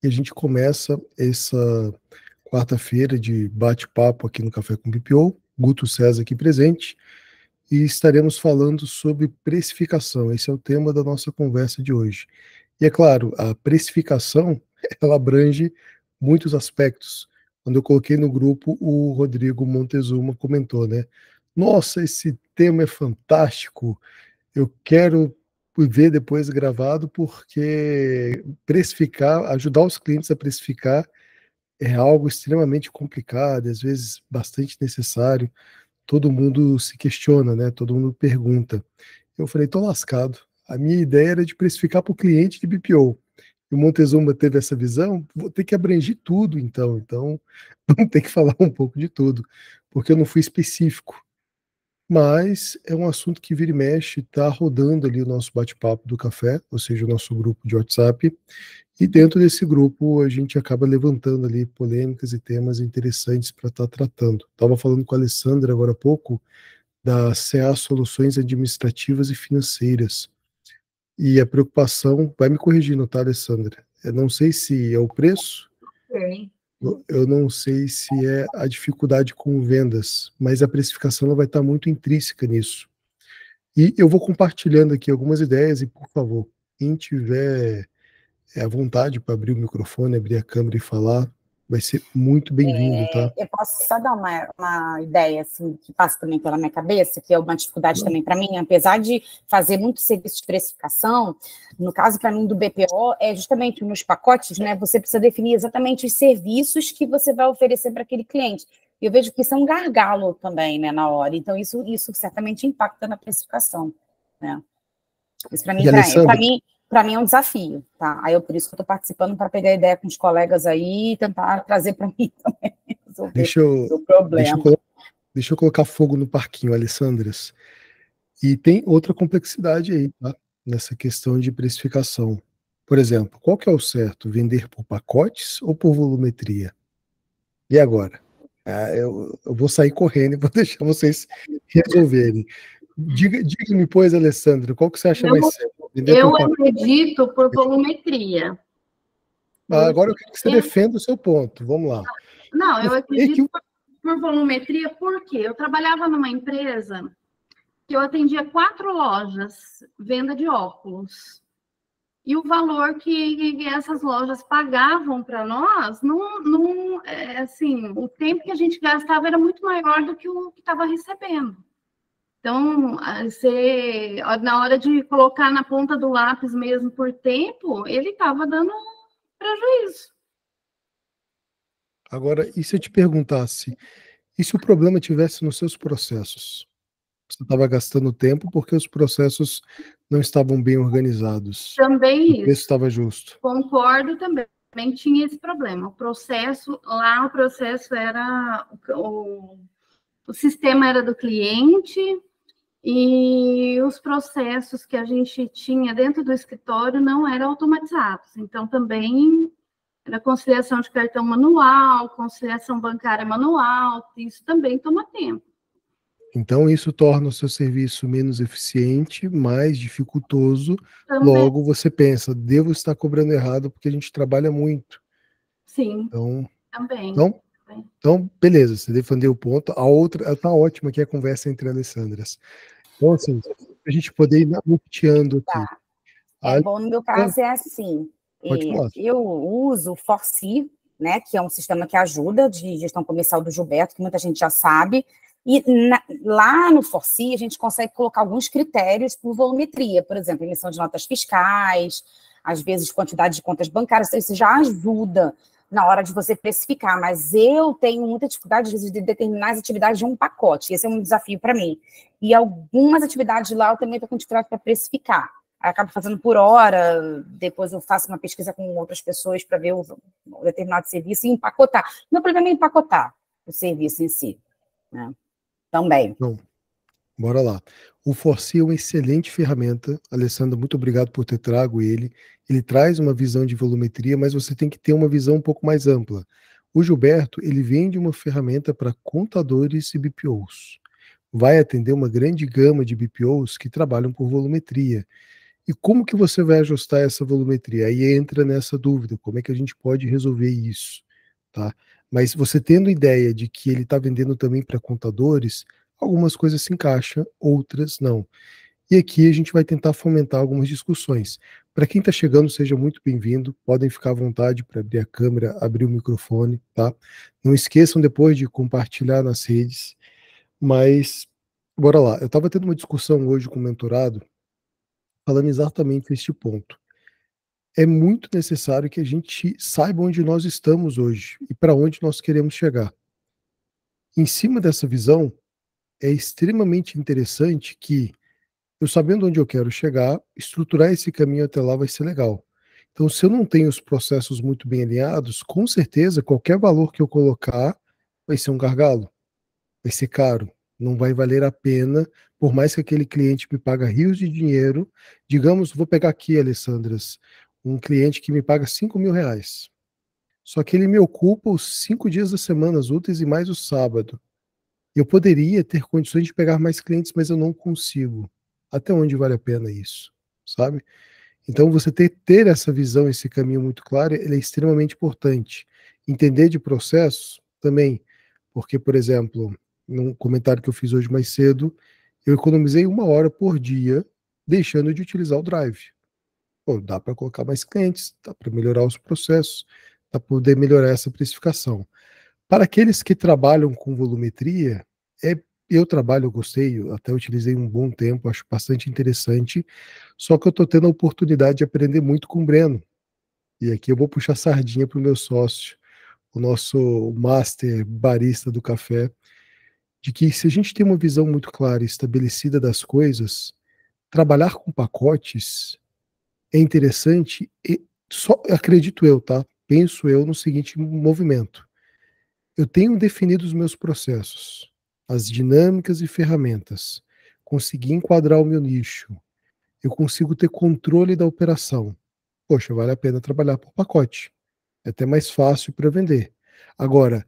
E a gente começa essa quarta-feira de bate-papo aqui no Café com BPO, Guto César aqui presente, e estaremos falando sobre precificação. Esse é o tema da nossa conversa de hoje. E é claro, a precificação, ela abrange muitos aspectos. Quando eu coloquei no grupo, o Rodrigo Montezuma comentou, né? Nossa, esse tema é fantástico. Eu quero ver depois gravado, porque precificar, ajudar os clientes a precificar é algo extremamente complicado, às vezes bastante necessário. Todo mundo se questiona, né? Todo mundo pergunta. Eu falei, tô lascado. A minha ideia era de precificar para o cliente de BPO. E o Montezuma teve essa visão, vou ter que abranger tudo, então. Então, vamos ter que falar um pouco de tudo, porque eu não fui específico. Mas é um assunto que vira e mexe, está rodando ali o nosso bate-papo do café, ou seja, o nosso grupo de WhatsApp. E dentro desse grupo a gente acaba levantando ali polêmicas e temas interessantes para estar tratando. Estava falando com a Alessandra agora há pouco da CA Soluções Administrativas e Financeiras. E a preocupação, vai me corrigindo, tá, Alessandra? Eu não sei se é o preço, Sim. eu não sei se é a dificuldade com vendas, mas a precificação ela vai estar muito intrínseca nisso. E eu vou compartilhando aqui algumas ideias e, por favor, quem tiver à vontade para abrir o microfone, abrir a câmera e falar, vai ser muito bem-vindo, tá? Eu posso só dar uma ideia assim, que passa também pela minha cabeça, que é uma dificuldade também para mim, apesar de fazer muito serviço de precificação, no caso para mim do BPO, é justamente nos pacotes, né? Você precisa definir exatamente os serviços que você vai oferecer para aquele cliente. Eu vejo que isso é um gargalo também, né, na hora. Então, isso certamente impacta na precificação, né? Isso E Alessandra, para mim é um desafio, tá? Aí por isso que eu estou participando para pegar ideia com os colegas aí e tentar trazer para mim também resolver o problema. deixa eu colocar fogo no parquinho, Alessandras. E tem outra complexidade aí, tá? Nessa questão de precificação. Por exemplo, qual que é o certo? Vender por pacotes ou por volumetria? E agora? Eu vou sair correndo e vou deixar vocês resolverem. Diga-me, pois, Alessandra, qual que você acha mais certo? Vender Eu por pacote? acredito por volumetria. Agora eu quero que você defenda o seu ponto. Vamos lá. Não, eu acredito por volumetria porque eu trabalhava numa empresa que eu atendia 4 lojas, venda de óculos. E o valor que essas lojas pagavam para nós, assim, o tempo que a gente gastava era muito maior do que o que estava recebendo. Então, na hora de colocar na ponta do lápis mesmo por tempo, ele estava dando prejuízo. Agora, e se eu te perguntasse, e se o problema tivesse nos seus processos? Você estava gastando tempo porque os processos não estavam bem organizados. Também o preço estava justo. Concordo também. Também tinha esse problema. O processo era o sistema era do cliente e os processos que a gente tinha dentro do escritório não eram automatizados. Então, também era conciliação de cartão manual, conciliação bancária manual, isso também toma tempo. Então, isso torna o seu serviço menos eficiente, mais dificultoso. Também. Logo, você pensa, devo estar cobrando errado porque a gente trabalha muito. Sim, então, também. Então, beleza, você defendeu o ponto. A outra, está ótima aqui a conversa entre Alessandras. Então, assim, a gente poder ir norteando aqui. Tá. Bom, no meu caso é assim, eu uso o Forci, né, que é um sistema que ajuda de gestão comercial do Gilberto, que muita gente já sabe, e lá no Forci a gente consegue colocar alguns critérios por volumetria, por exemplo, emissão de notas fiscais, às vezes quantidade de contas bancárias, isso já ajuda na hora de você precificar, mas eu tenho muita dificuldade, às vezes, de determinar as atividades de um pacote, esse é um desafio para mim, e algumas atividades lá eu também estou com dificuldade para precificar. Aí acabo fazendo por hora, depois eu faço uma pesquisa com outras pessoas para ver o determinado serviço e empacotar. Meu problema é empacotar o serviço em si, né? Também. Bom, bora lá. O Forci é uma excelente ferramenta. Alessandra, muito obrigado por ter trago ele. Ele traz uma visão de volumetria, mas você tem que ter uma visão um pouco mais ampla. O Gilberto, ele vende uma ferramenta para contadores e BPOs. Vai atender uma grande gama de BPOs que trabalham por volumetria. E como que você vai ajustar essa volumetria? Aí entra nessa dúvida, como é que a gente pode resolver isso, tá? Mas você tendo ideia de que ele está vendendo também para contadores, algumas coisas se encaixam, outras não. E aqui a gente vai tentar fomentar algumas discussões. Para quem está chegando, seja muito bem-vindo, podem ficar à vontade para abrir a câmera, abrir o microfone, tá? Não esqueçam depois de compartilhar nas redes, mas bora lá. Eu estava tendo uma discussão hoje com o mentorado, falando exatamente este ponto. É muito necessário que a gente saiba onde nós estamos hoje e para onde nós queremos chegar. Em cima dessa visão, é extremamente interessante que, eu sabendo onde eu quero chegar, estruturar esse caminho até lá vai ser legal. Então, se eu não tenho os processos muito bem alinhados, com certeza, qualquer valor que eu colocar vai ser um gargalo, vai ser caro, não vai valer a pena, por mais que aquele cliente me paga rios de dinheiro. Digamos, vou pegar aqui, Alessandras, um cliente que me paga R$ 5.000. Só que ele me ocupa os 5 dias da semana úteis e mais o sábado. Eu poderia ter condições de pegar mais clientes, mas eu não consigo. Até onde vale a pena isso, sabe? Então, você ter essa visão, esse caminho muito claro, ele é extremamente importante. Entender de processos também, porque, por exemplo, num comentário que eu fiz hoje mais cedo, eu economizei 1 hora por dia deixando de utilizar o Drive. Pô, dá para colocar mais clientes, dá para melhorar os processos, dá para poder melhorar essa precificação. Para aqueles que trabalham com volumetria, eu trabalho, eu gostei, eu até utilizei um bom tempo, acho bastante interessante, só que eu estou tendo a oportunidade de aprender muito com o Breno. E aqui eu vou puxar sardinha para o meu sócio, o nosso master barista do café, de que se a gente tem uma visão muito clara e estabelecida das coisas, trabalhar com pacotes é interessante e só acredito eu, tá? Penso eu no seguinte movimento. Eu tenho definido os meus processos, as dinâmicas e ferramentas, consegui enquadrar o meu nicho, eu consigo ter controle da operação. Poxa, vale a pena trabalhar por pacote. É até mais fácil para vender. Agora,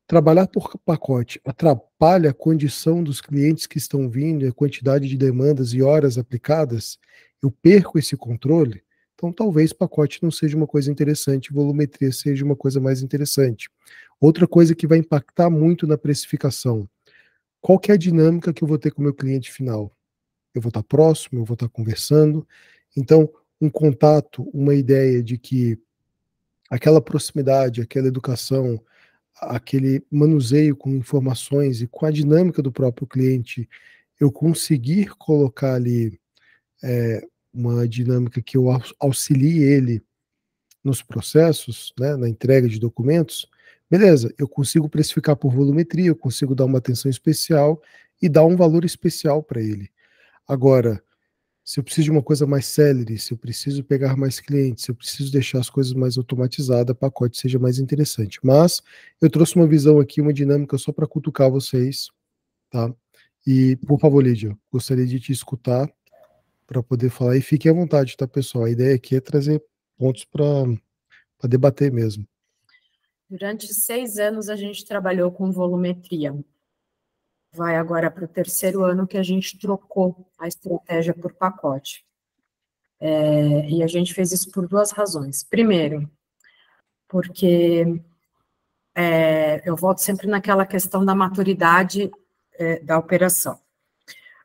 trabalhar por pacote atrapalha a condição dos clientes que estão vindo, a quantidade de demandas e horas aplicadas, eu perco esse controle, então talvez pacote não seja uma coisa interessante, volumetria seja uma coisa mais interessante. Outra coisa que vai impactar muito na precificação, qual que é a dinâmica que eu vou ter com o meu cliente final? Eu vou estar próximo, eu vou estar conversando, então um contato, uma ideia de que aquela proximidade, aquela educação, aquele manuseio com informações e com a dinâmica do próprio cliente, eu conseguir colocar ali uma dinâmica que eu auxilie ele nos processos, né, na entrega de documentos, beleza, eu consigo precificar por volumetria, eu consigo dar uma atenção especial e dar um valor especial para ele. Agora, se eu preciso de uma coisa mais célere, se eu preciso pegar mais clientes, se eu preciso deixar as coisas mais automatizadas, o pacote seja mais interessante. Mas eu trouxe uma visão aqui, uma dinâmica só para cutucar vocês, tá? E, por favor, Lídia, gostaria de te escutar para poder falar e fique à vontade, tá, pessoal? A ideia aqui é trazer pontos para debater mesmo. Durante 6 anos a gente trabalhou com volumetria. Vai agora para o 3º ano que a gente trocou a estratégia por pacote. E a gente fez isso por 2 razões. Primeiro, porque eu volto sempre naquela questão da maturidade da operação.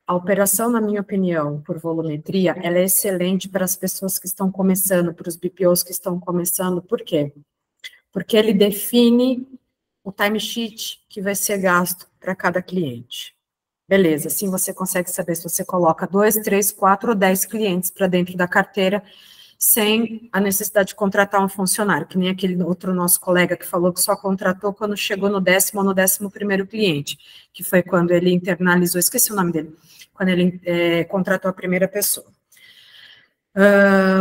A operação, na minha opinião, por volumetria, ela é excelente para as pessoas que estão começando, para os BPOs que estão começando. Por quê? Porque ele define o timesheet que vai ser gasto para cada cliente. Beleza, assim você consegue saber se você coloca 2, 3, 4 ou 10 clientes para dentro da carteira, sem a necessidade de contratar um funcionário, que nem aquele outro nosso colega que falou que só contratou quando chegou no 10º ou no 11º cliente, que foi quando ele internalizou, esqueci o nome dele, quando ele contratou a primeira pessoa.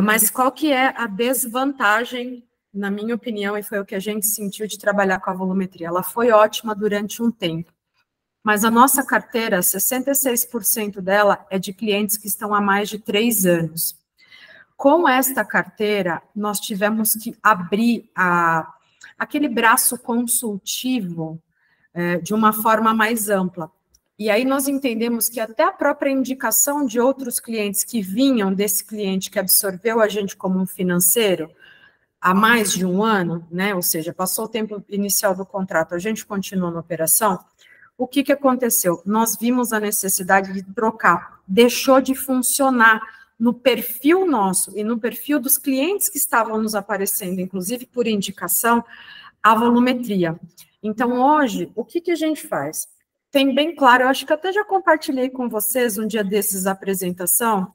Mas qual que é a desvantagem, na minha opinião, e foi o que a gente sentiu de trabalhar com a volumetria? Ela foi ótima durante um tempo, mas a nossa carteira, 66% dela é de clientes que estão há mais de 3 anos. Com esta carteira, nós tivemos que abrir aquele braço consultivo de uma forma mais ampla. E aí nós entendemos que até a própria indicação de outros clientes que vinham desse cliente que absorveu a gente como um financeiro há mais de um ano, né? Ou seja, passou o tempo inicial do contrato, a gente continua na operação. O que aconteceu? Nós vimos a necessidade de trocar, deixou de funcionar no perfil nosso e no perfil dos clientes que estavam nos aparecendo, inclusive por indicação, a volumetria. Então, hoje, o que a gente faz? Tem bem claro, eu acho que até já compartilhei com vocês um dia desses a apresentação,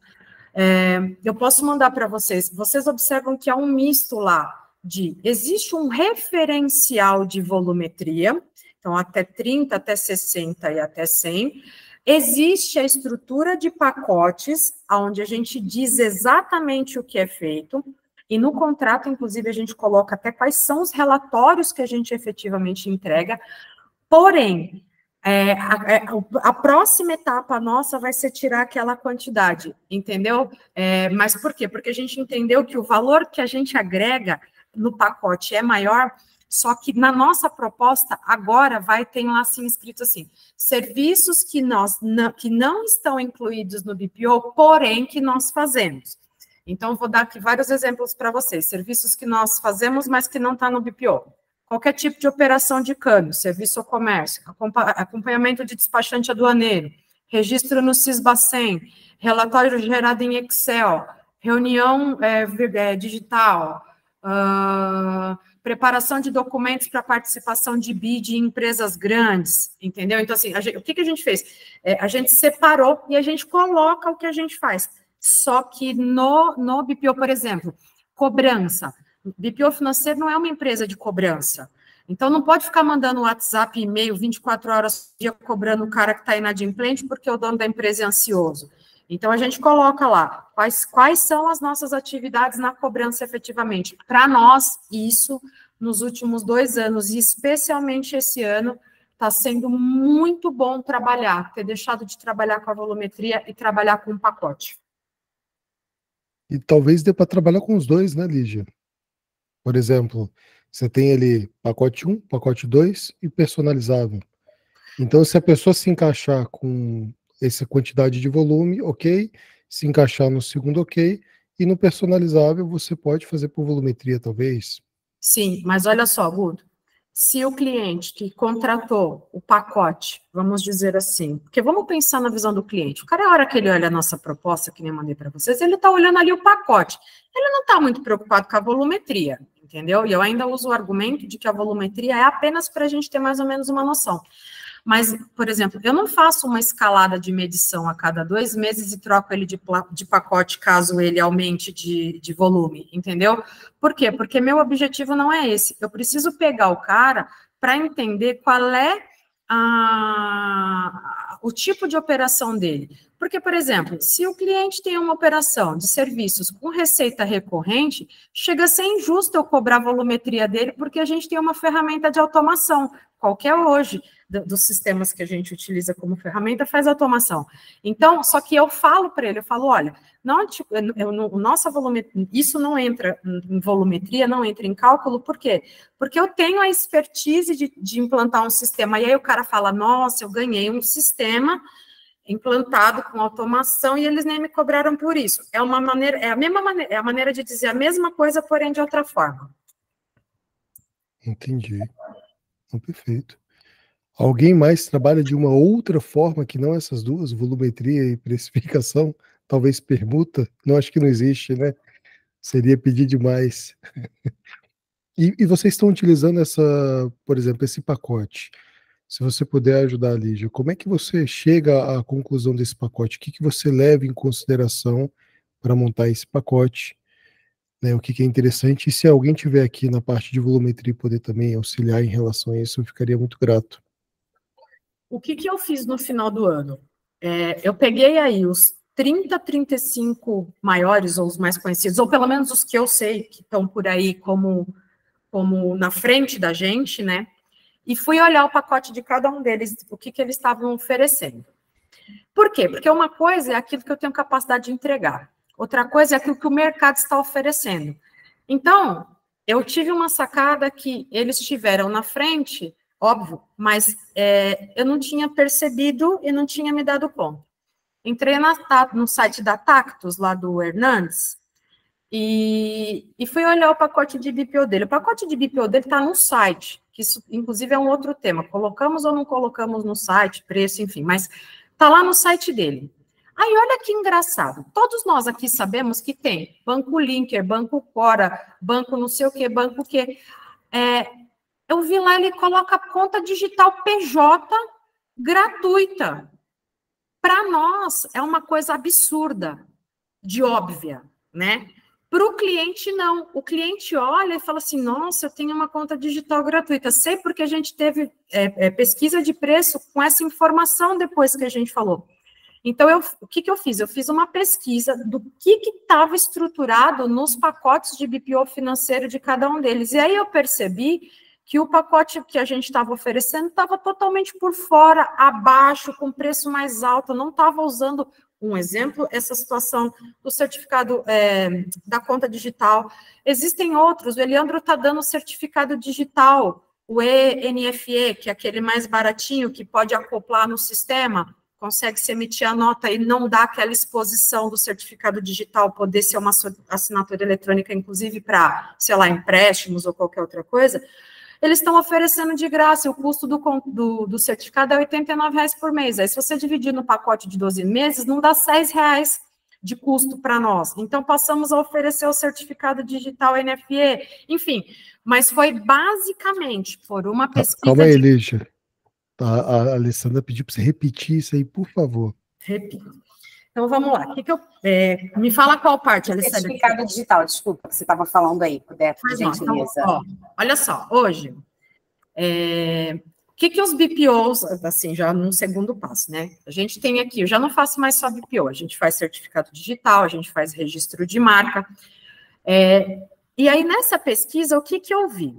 eu posso mandar para vocês, vocês observam que há um misto lá existe um referencial de volumetria, então até 30, até 60 e até 100, existe a estrutura de pacotes, onde a gente diz exatamente o que é feito, e no contrato, inclusive, a gente coloca até quais são os relatórios que a gente efetivamente entrega, porém, a próxima etapa nossa vai ser tirar aquela quantidade, entendeu? Mas por quê? Porque a gente entendeu que o valor que a gente agrega no pacote é maior, só que na nossa proposta, agora ter lá assim, escrito assim, serviços que não estão incluídos no BPO, porém que nós fazemos. Então, vou dar aqui vários exemplos para vocês, serviços que nós fazemos, mas que não está no BPO. Qualquer tipo de operação de câmbio, serviço ao comércio, acompanhamento de despachante aduaneiro, registro no Sisbacen, relatório gerado em Excel, reunião digital, preparação de documentos para participação de BID em empresas grandes, entendeu? Então, assim, o que a gente fez? A gente separou e a gente coloca o que a gente faz. Só que no BPO, por exemplo, cobrança. BPO financeiro não é uma empresa de cobrança. Então, não pode ficar mandando WhatsApp, e-mail, 24 horas por dia, cobrando o cara que está inadimplente porque o dono da empresa é ansioso. Então, a gente coloca lá quais são as nossas atividades na cobrança efetivamente. Para nós, isso, nos últimos 2 anos, e especialmente esse ano, está sendo muito bom ter deixado de trabalhar com a volumetria e trabalhar com um pacote. E talvez dê para trabalhar com os dois, né, Lígia? Por exemplo, você tem ali pacote 1, pacote 2 e personalizável. Então, se a pessoa se encaixar com essa quantidade de volume, ok. Se encaixar no segundo, ok. E no personalizável, você pode fazer por volumetria, talvez. Sim, mas olha só, Guto. Se o cliente que contratou o pacote, vamos dizer assim, porque vamos pensar na visão do cliente. O cara, a hora que ele olha a nossa proposta, que nem mandei para vocês, ele está olhando ali o pacote. Ele não está muito preocupado com a volumetria, entendeu? E eu ainda uso o argumento de que a volumetria é apenas para a gente ter mais ou menos uma noção. Mas, por exemplo, eu não faço uma escalada de medição a cada 2 meses e troco ele de pacote caso ele aumente de volume, entendeu? Por quê? Porque meu objetivo não é esse. Eu preciso pegar o cara para entender qual é o tipo de operação dele. Porque, por exemplo, se o cliente tem uma operação de serviços com receita recorrente, chega a ser injusto eu cobrar a volumetria dele, porque a gente tem uma ferramenta de automação, qualquer hoje, dos sistemas que a gente utiliza como ferramenta, faz automação. Então, só que eu falo para ele, olha, nossa volumetria, isso não entra em volumetria, não entra em cálculo, por quê? Porque eu tenho a expertise de implantar um sistema, e aí o cara fala, nossa, eu ganhei um sistema implantado com automação e eles nem me cobraram por isso. É uma maneira, é a maneira de dizer a mesma coisa, porém de outra forma. Entendi. Perfeito. Alguém mais trabalha de uma outra forma que não essas duas, volumetria e precificação? Talvez permuta? Não, acho que não existe, né? Seria pedir demais. E vocês estão utilizando por exemplo, esse pacote. Se você puder ajudar, Lígia, como é que você chega à conclusão desse pacote? O que você leva em consideração para montar esse pacote? Né, o que é interessante? E se alguém tiver aqui na parte de volumetria e poder também auxiliar em relação a isso, eu ficaria muito grato. O que eu fiz no final do ano? Eu peguei aí os 30, 35 maiores, ou os mais conhecidos, ou pelo menos os que eu sei que estão por aí como na frente da gente, né? E fui olhar o pacote de cada um deles, o que eles estavam oferecendo. Por quê? Porque uma coisa é aquilo que eu tenho capacidade de entregar, outra coisa é aquilo que o mercado está oferecendo. Então, eu tive uma sacada que eles tiveram na frente óbvio, mas eu não tinha percebido e não tinha me dado conta. Entrei no site da Tactus, lá do Hernandes, e fui olhar o pacote de BPO dele. O pacote de BPO dele está no site, que isso, inclusive, é um outro tema. Colocamos ou não colocamos no site, preço, enfim, mas está lá no site dele. Aí, olha que engraçado. Todos nós aqui sabemos que tem Banco Linker, Banco Cora, Banco não sei o quê, Banco o quê. Eu vi lá, ele coloca conta digital PJ gratuita. Para nós, é uma coisa absurda, de óbvia, né? Para o cliente, não. O cliente olha e fala assim, nossa, eu tenho uma conta digital gratuita. Sei porque a gente teve pesquisa de preço com essa informação depois que a gente falou. Então, o que eu fiz? Eu fiz uma pesquisa do que estava estruturado nos pacotes de BPO financeiro de cada um deles. E aí eu percebi que o pacote que a gente estava oferecendo estava totalmente por fora, abaixo, com preço mais alto, não estava usando, um exemplo, essa situação do certificado da conta digital. Existem outros, o Eliandro está dando o certificado digital, o ENFE, que é aquele mais baratinho, que pode acoplar no sistema, consegue se emitir a nota e não dá aquela exposição do certificado digital, poder ser uma assinatura eletrônica, inclusive para, sei lá, empréstimos ou qualquer outra coisa. Eles estão oferecendo de graça, o custo do certificado é R$ 89,00 por mês. Aí, se você dividir no pacote de 12 meses, não dá R$ 6,00 de custo para nós. Então, passamos a oferecer o certificado digital NFE, enfim. Mas foi basicamente por uma pesquisa... Calma aí, Lígia. A Alessandra pediu para você repetir isso aí, por favor. Repito. Então, vamos lá. Me fala qual parte, Alessandra. Certificado digital, desculpa, que você estava falando aí, Beto, por gentileza. Então, olha só, hoje, o que os BPOs, assim, já num segundo passo, né? A gente tem aqui, eu já não faço mais só BPO, a gente faz certificado digital, a gente faz registro de marca. E aí, nessa pesquisa, o que eu vi?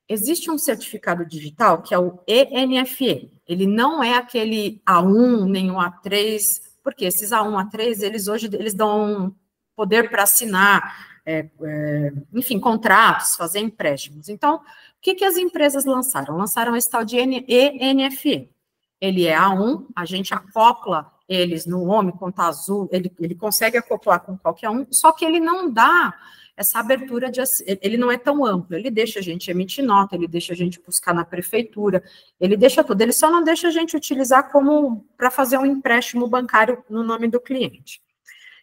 Existe um certificado digital que é o ENFE. Ele não é aquele A1, nem o A3, porque esses A1, A3, eles dão poder para assinar, enfim, contratos, fazer empréstimos. Então, o que as empresas lançaram? Lançaram esse tal de ENFE. Ele é A1, a gente acopla eles no OMI, conta azul, ele consegue acoplar com qualquer um, só que ele não dá essa abertura, ele não é tão amplo, ele deixa a gente emitir nota, ele deixa a gente buscar na prefeitura, ele deixa tudo, ele só não deixa a gente utilizar como para fazer um empréstimo bancário no nome do cliente.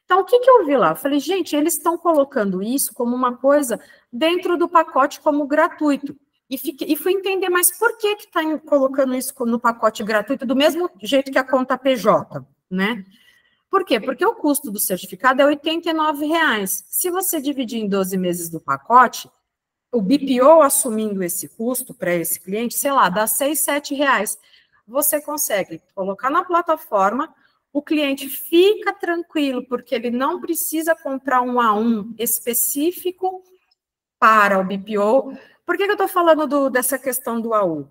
Então, o que eu vi lá? Eu falei, gente, eles estão colocando isso como uma coisa dentro do pacote como gratuito, e fui entender, mas por que está colocando isso no pacote gratuito, do mesmo jeito que a conta PJ, né? Por quê? Porque o custo do certificado é R$ 89,00. Se você dividir em 12 meses do pacote, o BPO assumindo esse custo para esse cliente, sei lá, dá R$ 6, R$ 7,00. Você consegue colocar na plataforma, o cliente fica tranquilo, porque ele não precisa comprar um A1 específico para o BPO. Por que eu estou falando dessa questão do A1?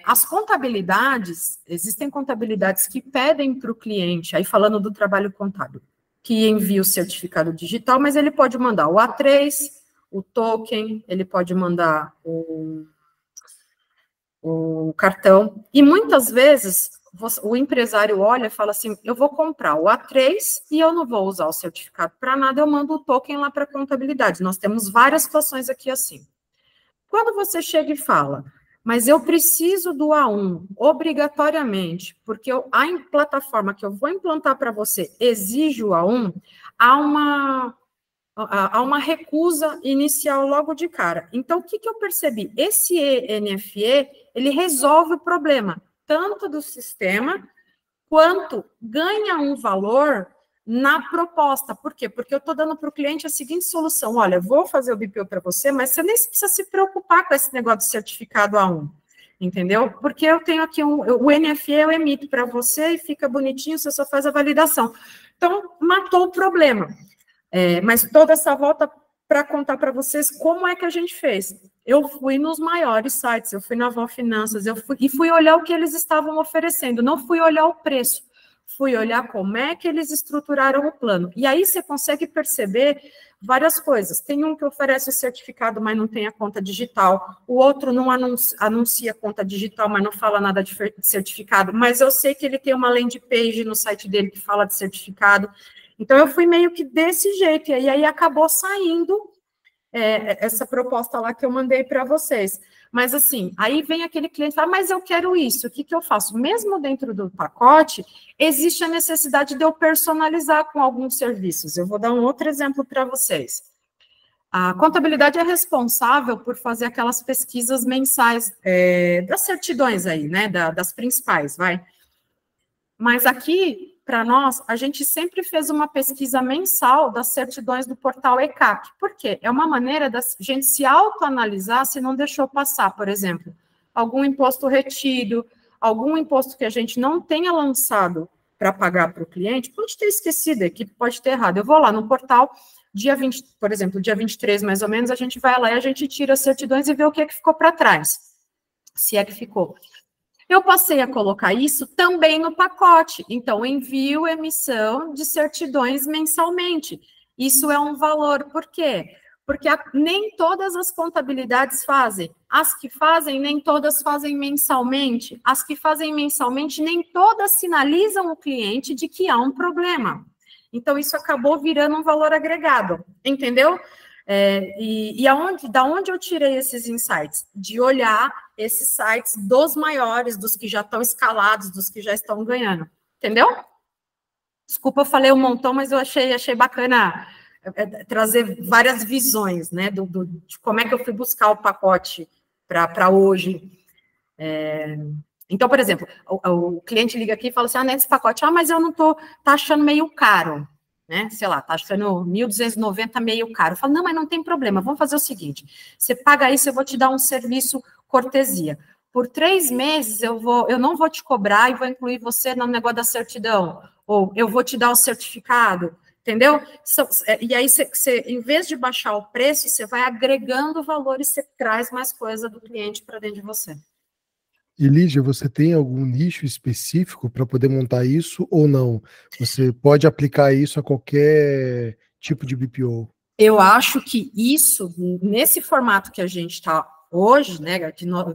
As contabilidades, existem contabilidades que pedem para o cliente, aí falando do trabalho contábil, que envia o certificado digital, mas ele pode mandar o A3, o token, ele pode mandar o cartão, e muitas vezes o empresário olha e fala assim, eu vou comprar o A3 e eu não vou usar o certificado para nada, eu mando o token lá para a contabilidade. Nós temos várias situações aqui assim. Quando você chega e fala, mas eu preciso do A1, obrigatoriamente, porque a plataforma que eu vou implantar para você exige o A1, há uma recusa inicial logo de cara. Então, o que eu percebi? Esse ENFE, ele resolve o problema, tanto do sistema, quanto ganha um valor na proposta. Por quê? Porque eu estou dando para o cliente a seguinte solução, olha, vou fazer o BPO para você, mas você nem precisa se preocupar com esse negócio de certificado A1, entendeu? Porque eu tenho aqui o NFE, eu emito para você e fica bonitinho, você só faz a validação. Então, matou o problema. Mas toda essa volta para contar para vocês como é que a gente fez. Eu fui nos maiores sites, eu fui na Val Finanças, fui olhar o que eles estavam oferecendo, não fui olhar o preço. Fui olhar como é que eles estruturaram o plano. E aí você consegue perceber várias coisas. Tem um que oferece o certificado, mas não tem a conta digital. O outro não anuncia conta digital, mas não fala nada de certificado. Mas eu sei que ele tem uma landing page no site dele que fala de certificado. Então, eu fui meio que desse jeito. E aí acabou saindo essa proposta lá que eu mandei para vocês. Mas, assim, aí vem aquele cliente e fala, mas eu quero isso, o que eu faço? Mesmo dentro do pacote, existe a necessidade de eu personalizar com alguns serviços. Eu vou dar um outro exemplo para vocês. A contabilidade é responsável por fazer aquelas pesquisas mensais das certidões aí, né, das principais, vai. Mas aqui, para nós, a gente sempre fez uma pesquisa mensal das certidões do portal ECAC. Por quê? É uma maneira da gente se autoanalisar se não deixou passar, por exemplo, algum imposto retido, algum imposto que a gente não tenha lançado para pagar para o cliente, pode ter esquecido, a equipe pode ter errado. Eu vou lá no portal, dia 20, por exemplo, dia 23, mais ou menos, a gente vai lá e a gente tira as certidões e vê o que ficou para trás, se é que ficou. Eu passei a colocar isso também no pacote. Então, envio emissão de certidões mensalmente. Isso é um valor. Por quê? Porque nem todas as contabilidades fazem. As que fazem, nem todas fazem mensalmente. As que fazem mensalmente, nem todas sinalizam o cliente de que há um problema. Então, isso acabou virando um valor agregado. Entendeu? Da onde eu tirei esses insights? De olhar esses sites dos maiores, dos que já estão escalados, dos que já estão ganhando. Entendeu? Desculpa, eu falei um montão, mas eu achei bacana trazer várias visões, né, de como é que eu fui buscar o pacote para hoje. Então, por exemplo, o cliente liga aqui e fala assim, nesse pacote, mas eu não tá achando meio caro. Né? Sei lá, tá achando 1.290 meio caro. Eu falo, não, mas não tem problema, vamos fazer o seguinte, você paga isso, eu vou te dar um serviço cortesia. Por 3 meses, eu não vou te cobrar e vou incluir você no negócio da certidão, ou eu vou te dar o certificado, entendeu? E aí, você, em vez de baixar o preço, você vai agregando valor e você traz mais coisa do cliente para dentro de você. E, Lígia, você tem algum nicho específico para poder montar isso ou não? Você pode aplicar isso a qualquer tipo de BPO? Eu acho que isso, nesse formato que a gente está hoje, né,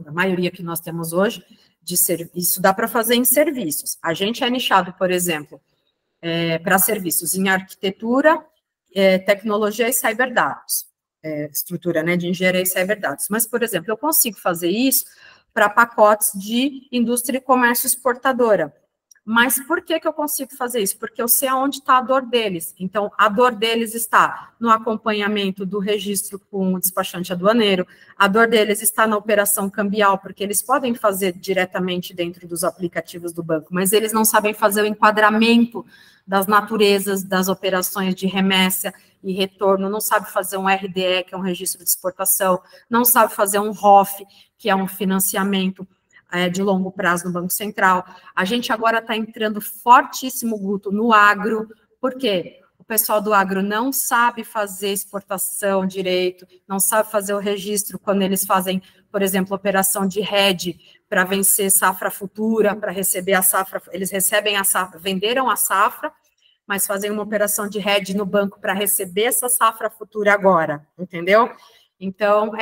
a maioria que nós temos hoje, isso dá para fazer em serviços. A gente é nichado, por exemplo, para serviços em arquitetura, tecnologia e cyberdados, estrutura, né, de engenharia e cyberdados. Mas, por exemplo, eu consigo fazer isso para pacotes de indústria e comércio exportadora. Mas por que eu consigo fazer isso? Porque eu sei aonde está a dor deles. Então, a dor deles está no acompanhamento do registro com o despachante aduaneiro, a dor deles está na operação cambial, porque eles podem fazer diretamente dentro dos aplicativos do banco, mas eles não sabem fazer o enquadramento das naturezas das operações de remessa e retorno, não sabe fazer um RDE, que é um registro de exportação, não sabe fazer um ROF, que é um financiamento de longo prazo no Banco Central. A gente agora está entrando fortíssimo, Guto, no agro, porque o pessoal do agro não sabe fazer exportação direito, não sabe fazer o registro quando eles fazem, por exemplo, operação de hedge para vencer safra futura, para receber a safra, eles recebem a safra, venderam a safra, mas fazem uma operação de hedge no banco para receber essa safra futura agora, entendeu? Então,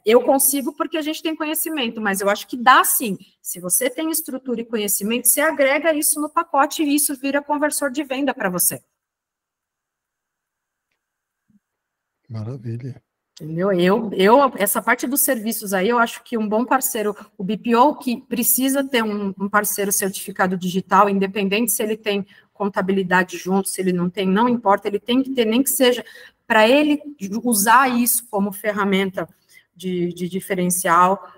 eu consigo porque a gente tem conhecimento, mas eu acho que dá sim. Se você tem estrutura e conhecimento, você agrega isso no pacote e isso vira conversor de venda para você. Maravilha. Entendeu? Essa parte dos serviços aí, eu acho que um bom parceiro, o BPO, que precisa ter um parceiro certificado digital, independente se ele tem contabilidade junto, se ele não tem, não importa, ele tem que ter, nem que seja para ele usar isso como ferramenta de diferencial.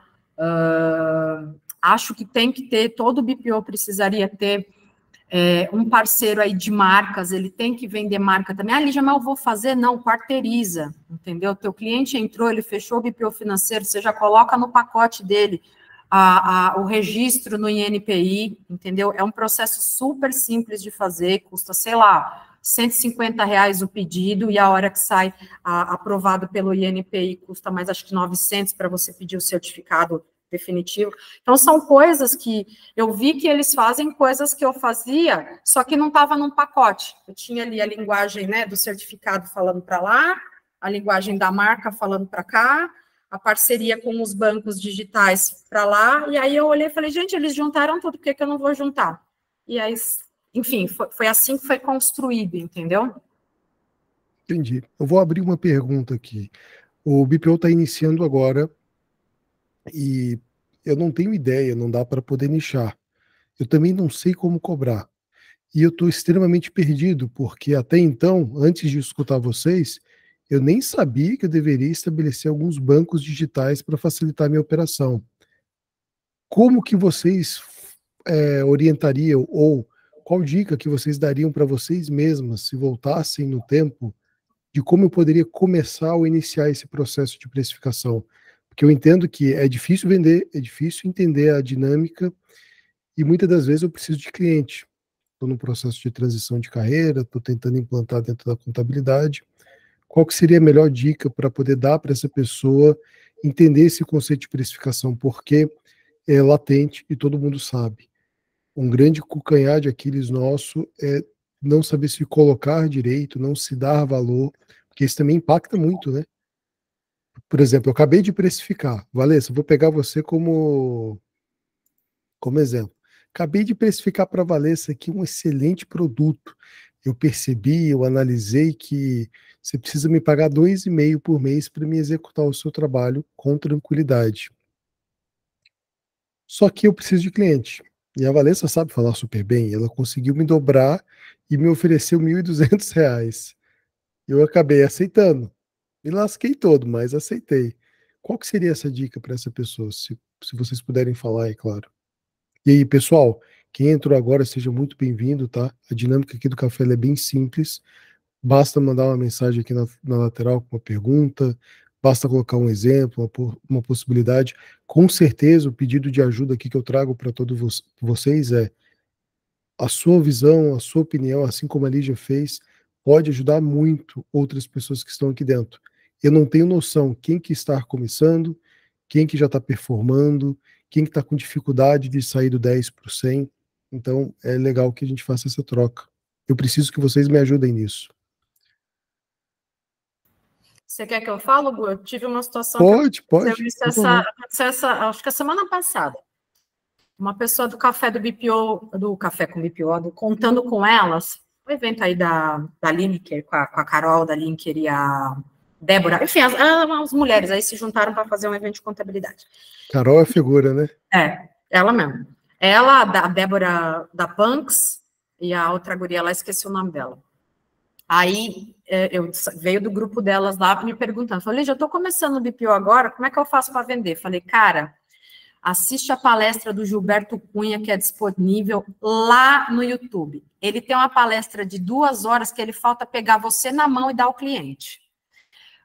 Acho que tem que ter, todo BPO precisaria ter um parceiro aí de marcas, ele tem que vender marca também. Lígia, mas eu vou fazer? Não, quarteiriza, entendeu? Teu cliente entrou, ele fechou o BPO financeiro, você já coloca no pacote dele o registro no INPI, entendeu? É um processo super simples de fazer, custa, sei lá, R$150 o pedido, e a hora que sai aprovado pelo INPI custa mais, acho que 900 para você pedir o certificado definitivo. Então, são coisas que eu vi que eles fazem coisas que eu fazia, só que não estava num pacote. Eu tinha ali a linguagem, né, do certificado falando para lá, a linguagem da marca falando para cá, a parceria com os bancos digitais para lá, e aí eu olhei e falei, gente, eles juntaram tudo, por que eu não vou juntar? E aí, enfim, foi assim que foi construído, entendeu? Entendi. Eu vou abrir uma pergunta aqui. O BPO está iniciando agora e eu não tenho ideia, não dá para poder nichar. Eu também não sei como cobrar. E eu estou extremamente perdido, porque até então, antes de escutar vocês, eu nem sabia que eu deveria estabelecer alguns bancos digitais para facilitar a minha operação. Como que vocês orientariam, ou qual dica que vocês dariam para vocês mesmas, se voltassem no tempo, de como eu poderia começar ou iniciar esse processo de precificação? Porque eu entendo que é difícil vender, é difícil entender a dinâmica, e muitas das vezes eu preciso de cliente. Estou num processo de transição de carreira, estou tentando implantar dentro da contabilidade. Qual que seria a melhor dica para poder dar para essa pessoa entender esse conceito de precificação? Porque é latente e todo mundo sabe. Um grande calcanhar de Aquiles nosso é não saber se colocar direito, não se dar valor, porque isso também impacta muito, né? Por exemplo, eu acabei de precificar. Valessa, vou pegar você como exemplo. Acabei de precificar para a Valessa aqui um excelente produto. Eu percebi, eu analisei que você precisa me pagar 2,5 por mês para me executar o seu trabalho com tranquilidade. Só que eu preciso de cliente. E a Valessa sabe falar super bem. Ela conseguiu me dobrar e me ofereceu R$ 1.200. Eu acabei aceitando. Me lasquei todo, mas aceitei. Qual que seria essa dica para essa pessoa? Se vocês puderem falar, é claro. E aí, pessoal, quem entrou agora, seja muito bem-vindo, tá? A dinâmica aqui do café é bem simples. Basta mandar uma mensagem aqui na lateral com uma pergunta, basta colocar um exemplo, uma possibilidade. Com certeza, o pedido de ajuda aqui que eu trago para todos vocês é a sua visão, a sua opinião, assim como a Lígia fez, pode ajudar muito outras pessoas que estão aqui dentro. Eu não tenho noção quem que está começando, quem que já está performando, quem que está com dificuldade de sair do 10 para o 100. Então, é legal que a gente faça essa troca. Eu preciso que vocês me ajudem nisso. Você quer que eu fale, Gu? Eu tive uma situação pode. Acho que a semana passada. Uma pessoa do café do BPO, do Café com BPO, do Contando com Elas, o evento aí da Lineker, com a Carol da Lineker e a Débora, enfim, as mulheres aí se juntaram para fazer um evento de contabilidade. Carol é figura, né? É, ela mesmo. Ela, a Débora da Punks e a outra guria lá, esqueci o nome dela. Aí eu veio do grupo delas lá me perguntando, falei, já estou começando no BPO agora, como é que eu faço para vender? Falei, cara, assiste a palestra do Gilberto Cunha, que é disponível lá no YouTube. Ele tem uma palestra de 2 horas que ele falta pegar você na mão e dar ao cliente.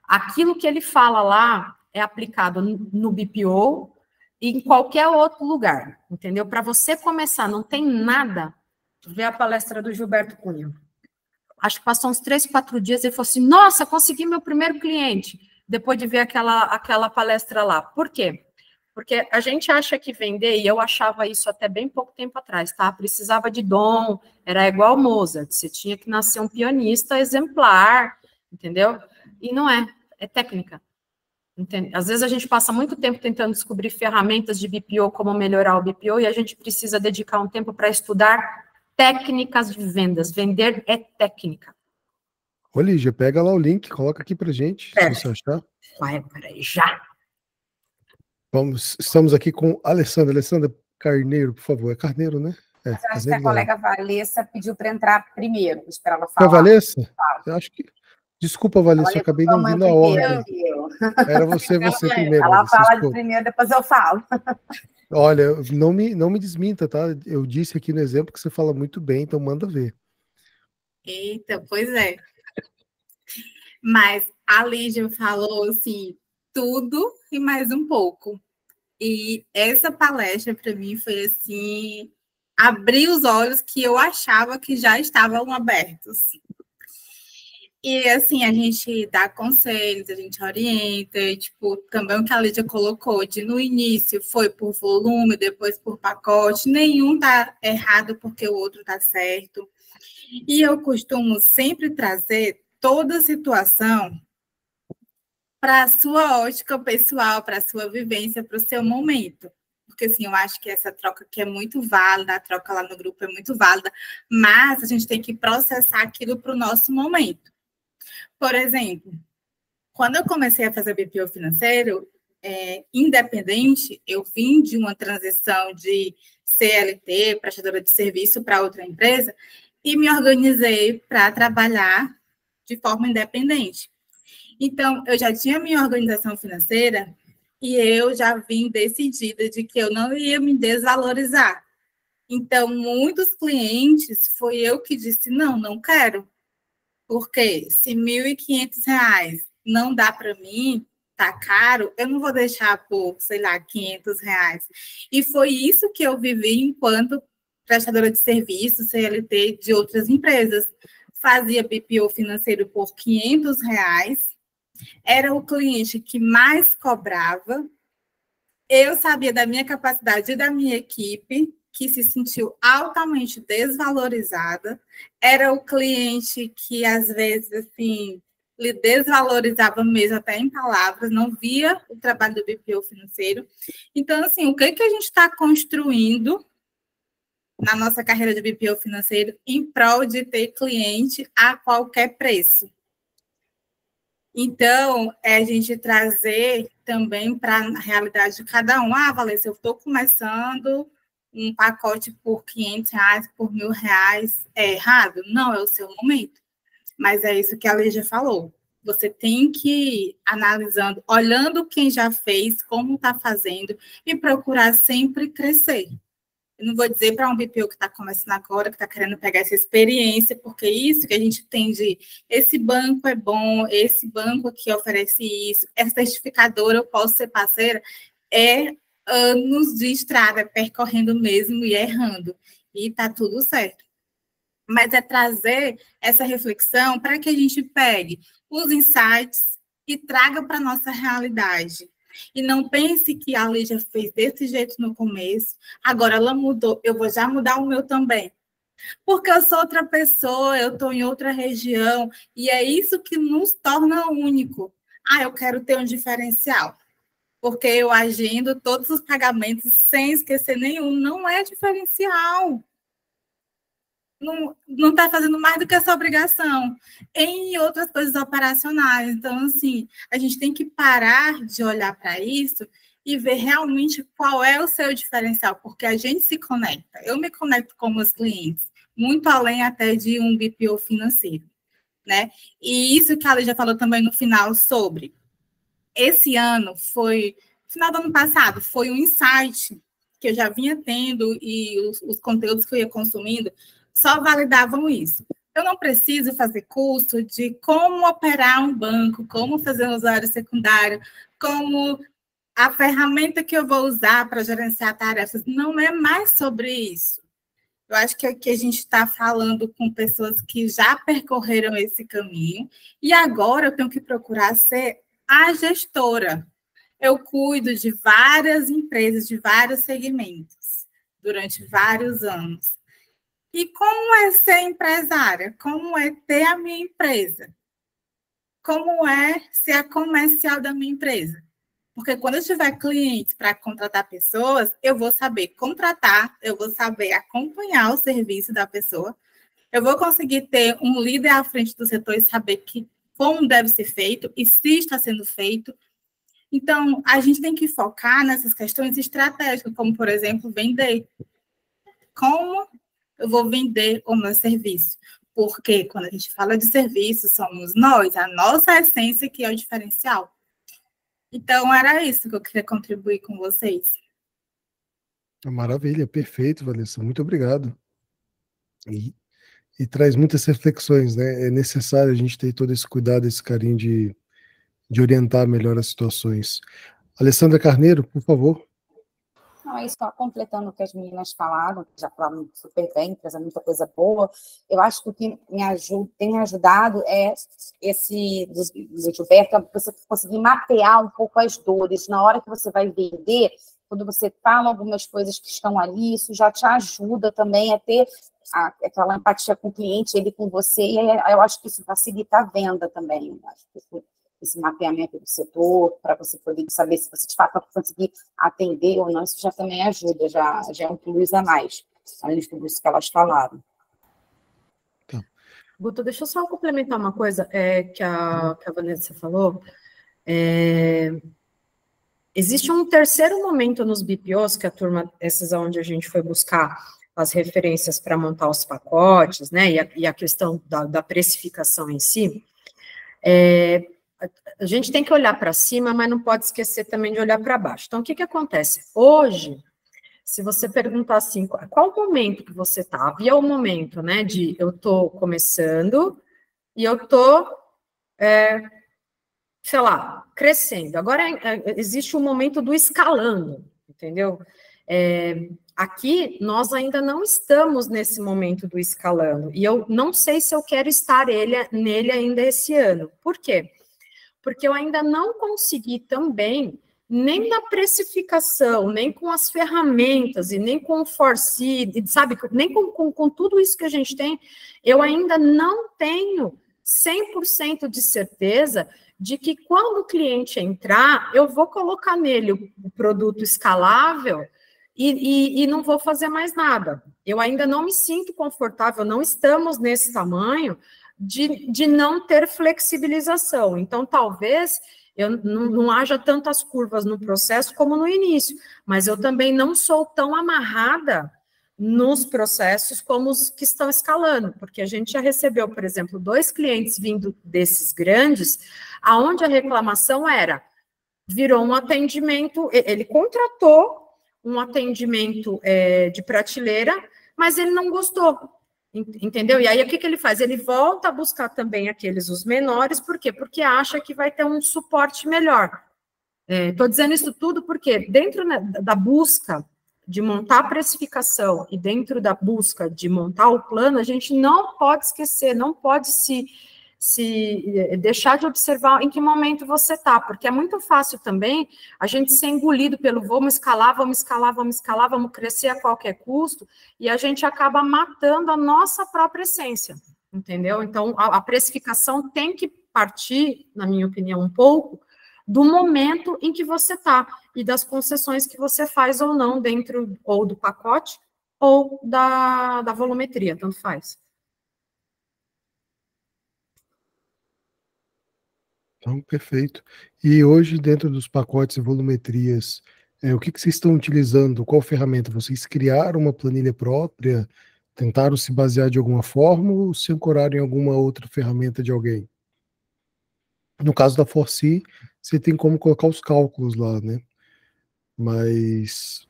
Aquilo que ele fala lá é aplicado no BPO e em qualquer outro lugar, entendeu? Para você começar, não tem nada, ver a palestra do Gilberto Cunha. Acho que passou uns 3, 4 dias, ele falou assim, nossa, consegui meu primeiro cliente, depois de ver aquela palestra lá. Por quê? Porque a gente acha que vender, e eu achava isso até bem pouco tempo atrás, tá? Precisava de dom, era igual Mozart, você tinha que nascer um pianista exemplar, entendeu? E não é técnica. Entende? Às vezes a gente passa muito tempo tentando descobrir ferramentas de BPO, como melhorar o BPO, e a gente precisa dedicar um tempo para estudar técnicas de vendas. Vender é técnica. Ô, Lígia, pega lá o link, coloca aqui pra gente, se você achar. Peraí, já. Estamos aqui com Alessandra Carneiro, por favor. É Carneiro, né? Eu acho que a colega Valessa pediu para entrar primeiro, vou esperar ela falar. Foi a Valessa? Eu acho que... Desculpa, Valessa, eu acabei não vindo a ordem. Era você primeiro. Ela fala de primeiro, depois eu falo. Olha, não me desminta, tá? Eu disse aqui no exemplo que você fala muito bem, então manda ver. Eita, pois é. Mas a Lígia falou, assim, tudo e mais um pouco. E essa palestra, para mim, foi, assim, abrir os olhos que eu achava que já estavam abertos. E, assim, a gente dá conselhos, a gente orienta, e, tipo, também o que a Lídia colocou, de no início foi por volume, depois por pacote, nenhum tá errado porque o outro tá certo. E eu costumo sempre trazer toda a situação para a sua ótica pessoal, para a sua vivência, para o seu momento. Porque, assim, eu acho que essa troca aqui é muito válida, a troca lá no grupo é muito válida, mas a gente tem que processar aquilo para o nosso momento. Por exemplo, quando eu comecei a fazer BPO financeiro, independente, eu vim de uma transição de CLT, prestadora de serviço, para outra empresa, e me organizei para trabalhar de forma independente. Então, eu já tinha minha organização financeira e eu já vim decidida de que eu não ia me desvalorizar. Então, muitos clientes, foi eu que disse, não quero. Porque se R$ 1.500 não dá para mim, tá caro, eu não vou deixar por, sei lá, R$ 500. E foi isso que eu vivi enquanto prestadora de serviço, CLT de outras empresas. Fazia BPO financeiro por R$ 500, era o cliente que mais cobrava, eu sabia da minha capacidade e da minha equipe, que se sentiu altamente desvalorizada, era o cliente que, às vezes, assim, lhe desvalorizava mesmo, até em palavras, não via o trabalho do BPO financeiro. Então, assim, o que a gente está construindo na nossa carreira de BPO financeiro em prol de ter cliente a qualquer preço? Então, é a gente trazer também para a realidade de cada um. Valência, eu estou começando um pacote por R$ 500, por R$ 1.000. É errado? Não, é o seu momento. Mas é isso que a Lígia falou. Você tem que ir analisando, olhando quem já fez, como está fazendo, e procurar sempre crescer. Eu não vou dizer para um BPO que está começando agora, que está querendo pegar essa experiência, porque isso que a gente tem de esse banco é bom, esse banco aqui oferece isso, essa certificadora eu posso ser parceira, é anos de estrada, percorrendo mesmo e errando. E está tudo certo. Mas é trazer essa reflexão para que a gente pegue os insights e traga para a nossa realidade. E não pense que a Lígia fez desse jeito no começo, agora ela mudou, eu vou já mudar o meu também. Porque eu sou outra pessoa, eu estou em outra região, e é isso que nos torna único. Eu quero ter um diferencial. Porque eu agendo todos os pagamentos sem esquecer nenhum, não é diferencial. Não está fazendo mais do que essa obrigação em outras coisas operacionais. Então, assim, a gente tem que parar de olhar para isso e ver realmente qual é o seu diferencial, porque a gente se conecta. Eu me conecto com meus clientes, muito além até de um BPO financeiro, né? E isso que a Lígia falou também no final sobre esse ano final do ano passado, foi um insight que eu já vinha tendo e os conteúdos que eu ia consumindo só validavam isso. Eu não preciso fazer curso de como operar um banco, como fazer um usuário secundário, como a ferramenta que eu vou usar para gerenciar tarefas. Não é mais sobre isso. Eu acho que aqui a gente está falando com pessoas que já percorreram esse caminho e agora eu tenho que procurar ser a gestora. Eu cuido de várias empresas, de vários segmentos, durante vários anos. E como é ser empresária? Como é ter a minha empresa? Como é ser a comercial da minha empresa? Porque quando eu tiver clientes para contratar pessoas, eu vou saber contratar, eu vou saber acompanhar o serviço da pessoa, eu vou conseguir ter um líder à frente do setor e saber como deve ser feito e se está sendo feito. Então, a gente tem que focar nessas questões estratégicas, como, por exemplo, vender. Como eu vou vender o meu serviço? Porque quando a gente fala de serviço, somos nós, a nossa essência que é o diferencial. Então, era isso que eu queria contribuir com vocês. Maravilha, perfeito, Vanessa, muito obrigado. E traz muitas reflexões, né? É necessário a gente ter todo esse cuidado, esse carinho de orientar melhor as situações. Alessandra Carneiro, por favor. aí, só completando o que as meninas falaram, já falaram super bem, trazendo muita coisa boa, eu acho que o que tem me ajudado é esse do Gilberto, você conseguir mapear um pouco as dores. Na hora que você vai vender, quando você fala algumas coisas que estão ali, isso já te ajuda também a ter aquela empatia com o cliente, ele com você, e eu acho que isso facilita a venda também. Eu acho que esse mapeamento do setor, para você poder saber se você de fato vai conseguir atender ou não, isso já também ajuda, já é um plus a mais, além de tudo isso que elas falaram. Guto, deixa eu só complementar uma coisa que a Vanessa falou. Existe um terceiro momento nos BPOs, que a turma, essas onde a gente foi buscar as referências para montar os pacotes, né, e a questão da precificação em si. A gente tem que olhar para cima, mas não pode esquecer também de olhar para baixo. Então, o que acontece? Hoje, se você perguntar assim, qual o momento que você está? Havia o momento, né, de eu estou começando e eu estou, sei lá, crescendo. Agora, existe o momento do escalando, entendeu? Aqui, nós ainda não estamos nesse momento do escalando, e eu não sei se eu quero estar nele ainda esse ano. Por quê? Porque eu ainda não consegui também, nem na precificação, nem com as ferramentas, e nem com o Forci, sabe, nem com tudo isso que a gente tem, eu ainda não tenho 100% de certeza de que quando o cliente entrar, eu vou colocar nele o produto escalável e não vou fazer mais nada. Eu ainda não me sinto confortável, não estamos nesse tamanho de não ter flexibilização. Então, talvez não haja tantas curvas no processo como no início, mas eu também não sou tão amarrada nos processos como os que estão escalando, porque a gente já recebeu, por exemplo, 2 clientes vindo desses grandes, aonde a reclamação virou um atendimento, ele contratou um atendimento de prateleira, mas ele não gostou, entendeu? E aí, o que ele faz? Ele volta a buscar também os menores, por quê? Porque acha que vai ter um suporte melhor. Estou dizendo isso tudo porque dentro da busca de montar a precificação e dentro da busca de montar o plano, a gente não pode esquecer, não pode se deixar de observar em que momento você está, porque é muito fácil também a gente ser engolido pelo vamos escalar, vamos crescer a qualquer custo, e a gente acaba matando a nossa própria essência, entendeu? Então, a precificação tem que partir, na minha opinião, um pouco do momento em que você está e das concessões que você faz ou não dentro ou do pacote ou da volumetria, tanto faz. Então, perfeito. E hoje, dentro dos pacotes e volumetrias, o que vocês estão utilizando? Qual ferramenta? Vocês criaram uma planilha própria? Tentaram se basear de alguma forma ou se ancoraram em alguma outra ferramenta de alguém? No caso da Forci, você tem como colocar os cálculos lá, né? Mas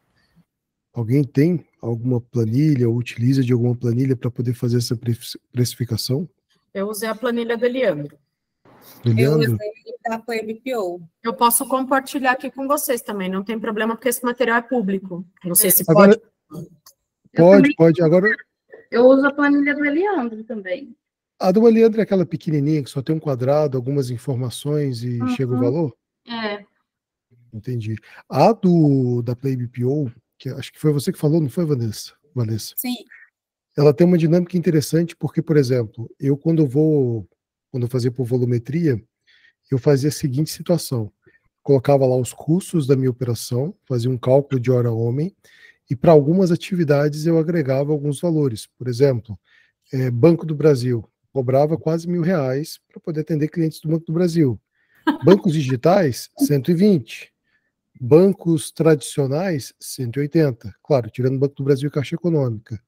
alguém tem alguma planilha ou utiliza de alguma planilha para poder fazer essa precificação? Eu usei a planilha do Eliandro. Eu usei da BPO. Eu posso compartilhar aqui com vocês também, não tem problema, porque esse material é público. Não sei se agora, pode. Pode. Agora, eu uso a planilha do Eliandro também. A do Eliandro é aquela pequenininha que só tem um quadrado, algumas informações e chega o valor? Entendi. A da Play BPO, que acho que foi você que falou, não foi, Vanessa? Sim. Ela tem uma dinâmica interessante porque, por exemplo, quando eu fazia por volumetria, eu fazia a seguinte situação. Colocava lá os custos da minha operação, fazia um cálculo de hora homem, e para algumas atividades eu agregava alguns valores. Por exemplo, Banco do Brasil, cobrava quase R$1.000 para poder atender clientes do Banco do Brasil. Bancos digitais, 120. Bancos tradicionais, 180. Claro, tirando o Banco do Brasil e Caixa Econômica.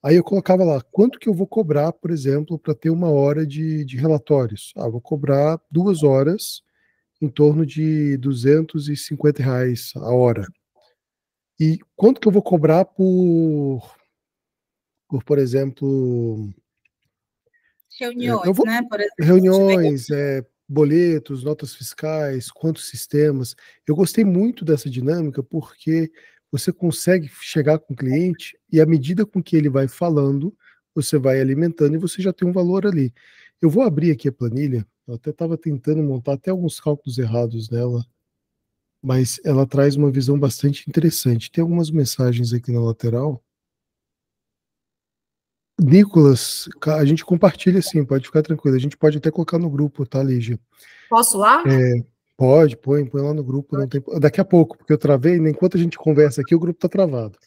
Aí eu colocava lá, quanto que eu vou cobrar, por exemplo, para ter 1 hora de relatórios? Vou cobrar 2 horas, em torno de R$250 a hora. E quanto que eu vou cobrar por exemplo... Reuniões, né? Por exemplo, reuniões, boletos, notas fiscais, quantos sistemas. Eu gostei muito dessa dinâmica porque você consegue chegar com o cliente e à medida com que ele vai falando, você vai alimentando e você já tem um valor ali. Eu vou abrir aqui a planilha, eu até estava tentando montar até alguns cálculos errados nela, mas ela traz uma visão bastante interessante. Tem algumas mensagens aqui na lateral. Nicolas, a gente compartilha sim, pode ficar tranquilo. A gente pode até colocar no grupo, tá, Lígia? Posso lá? Pode, põe lá no grupo. Não tem... Daqui a pouco, porque eu travei, enquanto a gente conversa aqui, o grupo tá travado.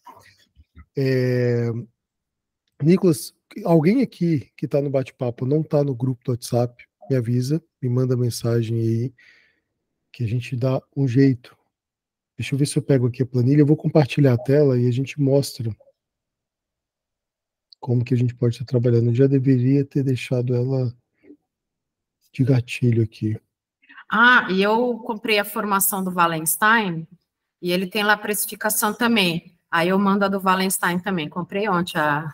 Nicolas, alguém aqui que tá no bate-papo não tá no grupo do WhatsApp, me avisa, me manda mensagem aí, que a gente dá um jeito. Deixa eu ver se eu pego aqui a planilha, eu vou compartilhar a tela e a gente mostra como que a gente pode estar trabalhando. Eu já deveria ter deixado ela de gatilho aqui. E eu comprei a formação do Wallenstein e ele tem lá a precificação também. Aí eu mando a do Wallenstein também. Comprei ontem a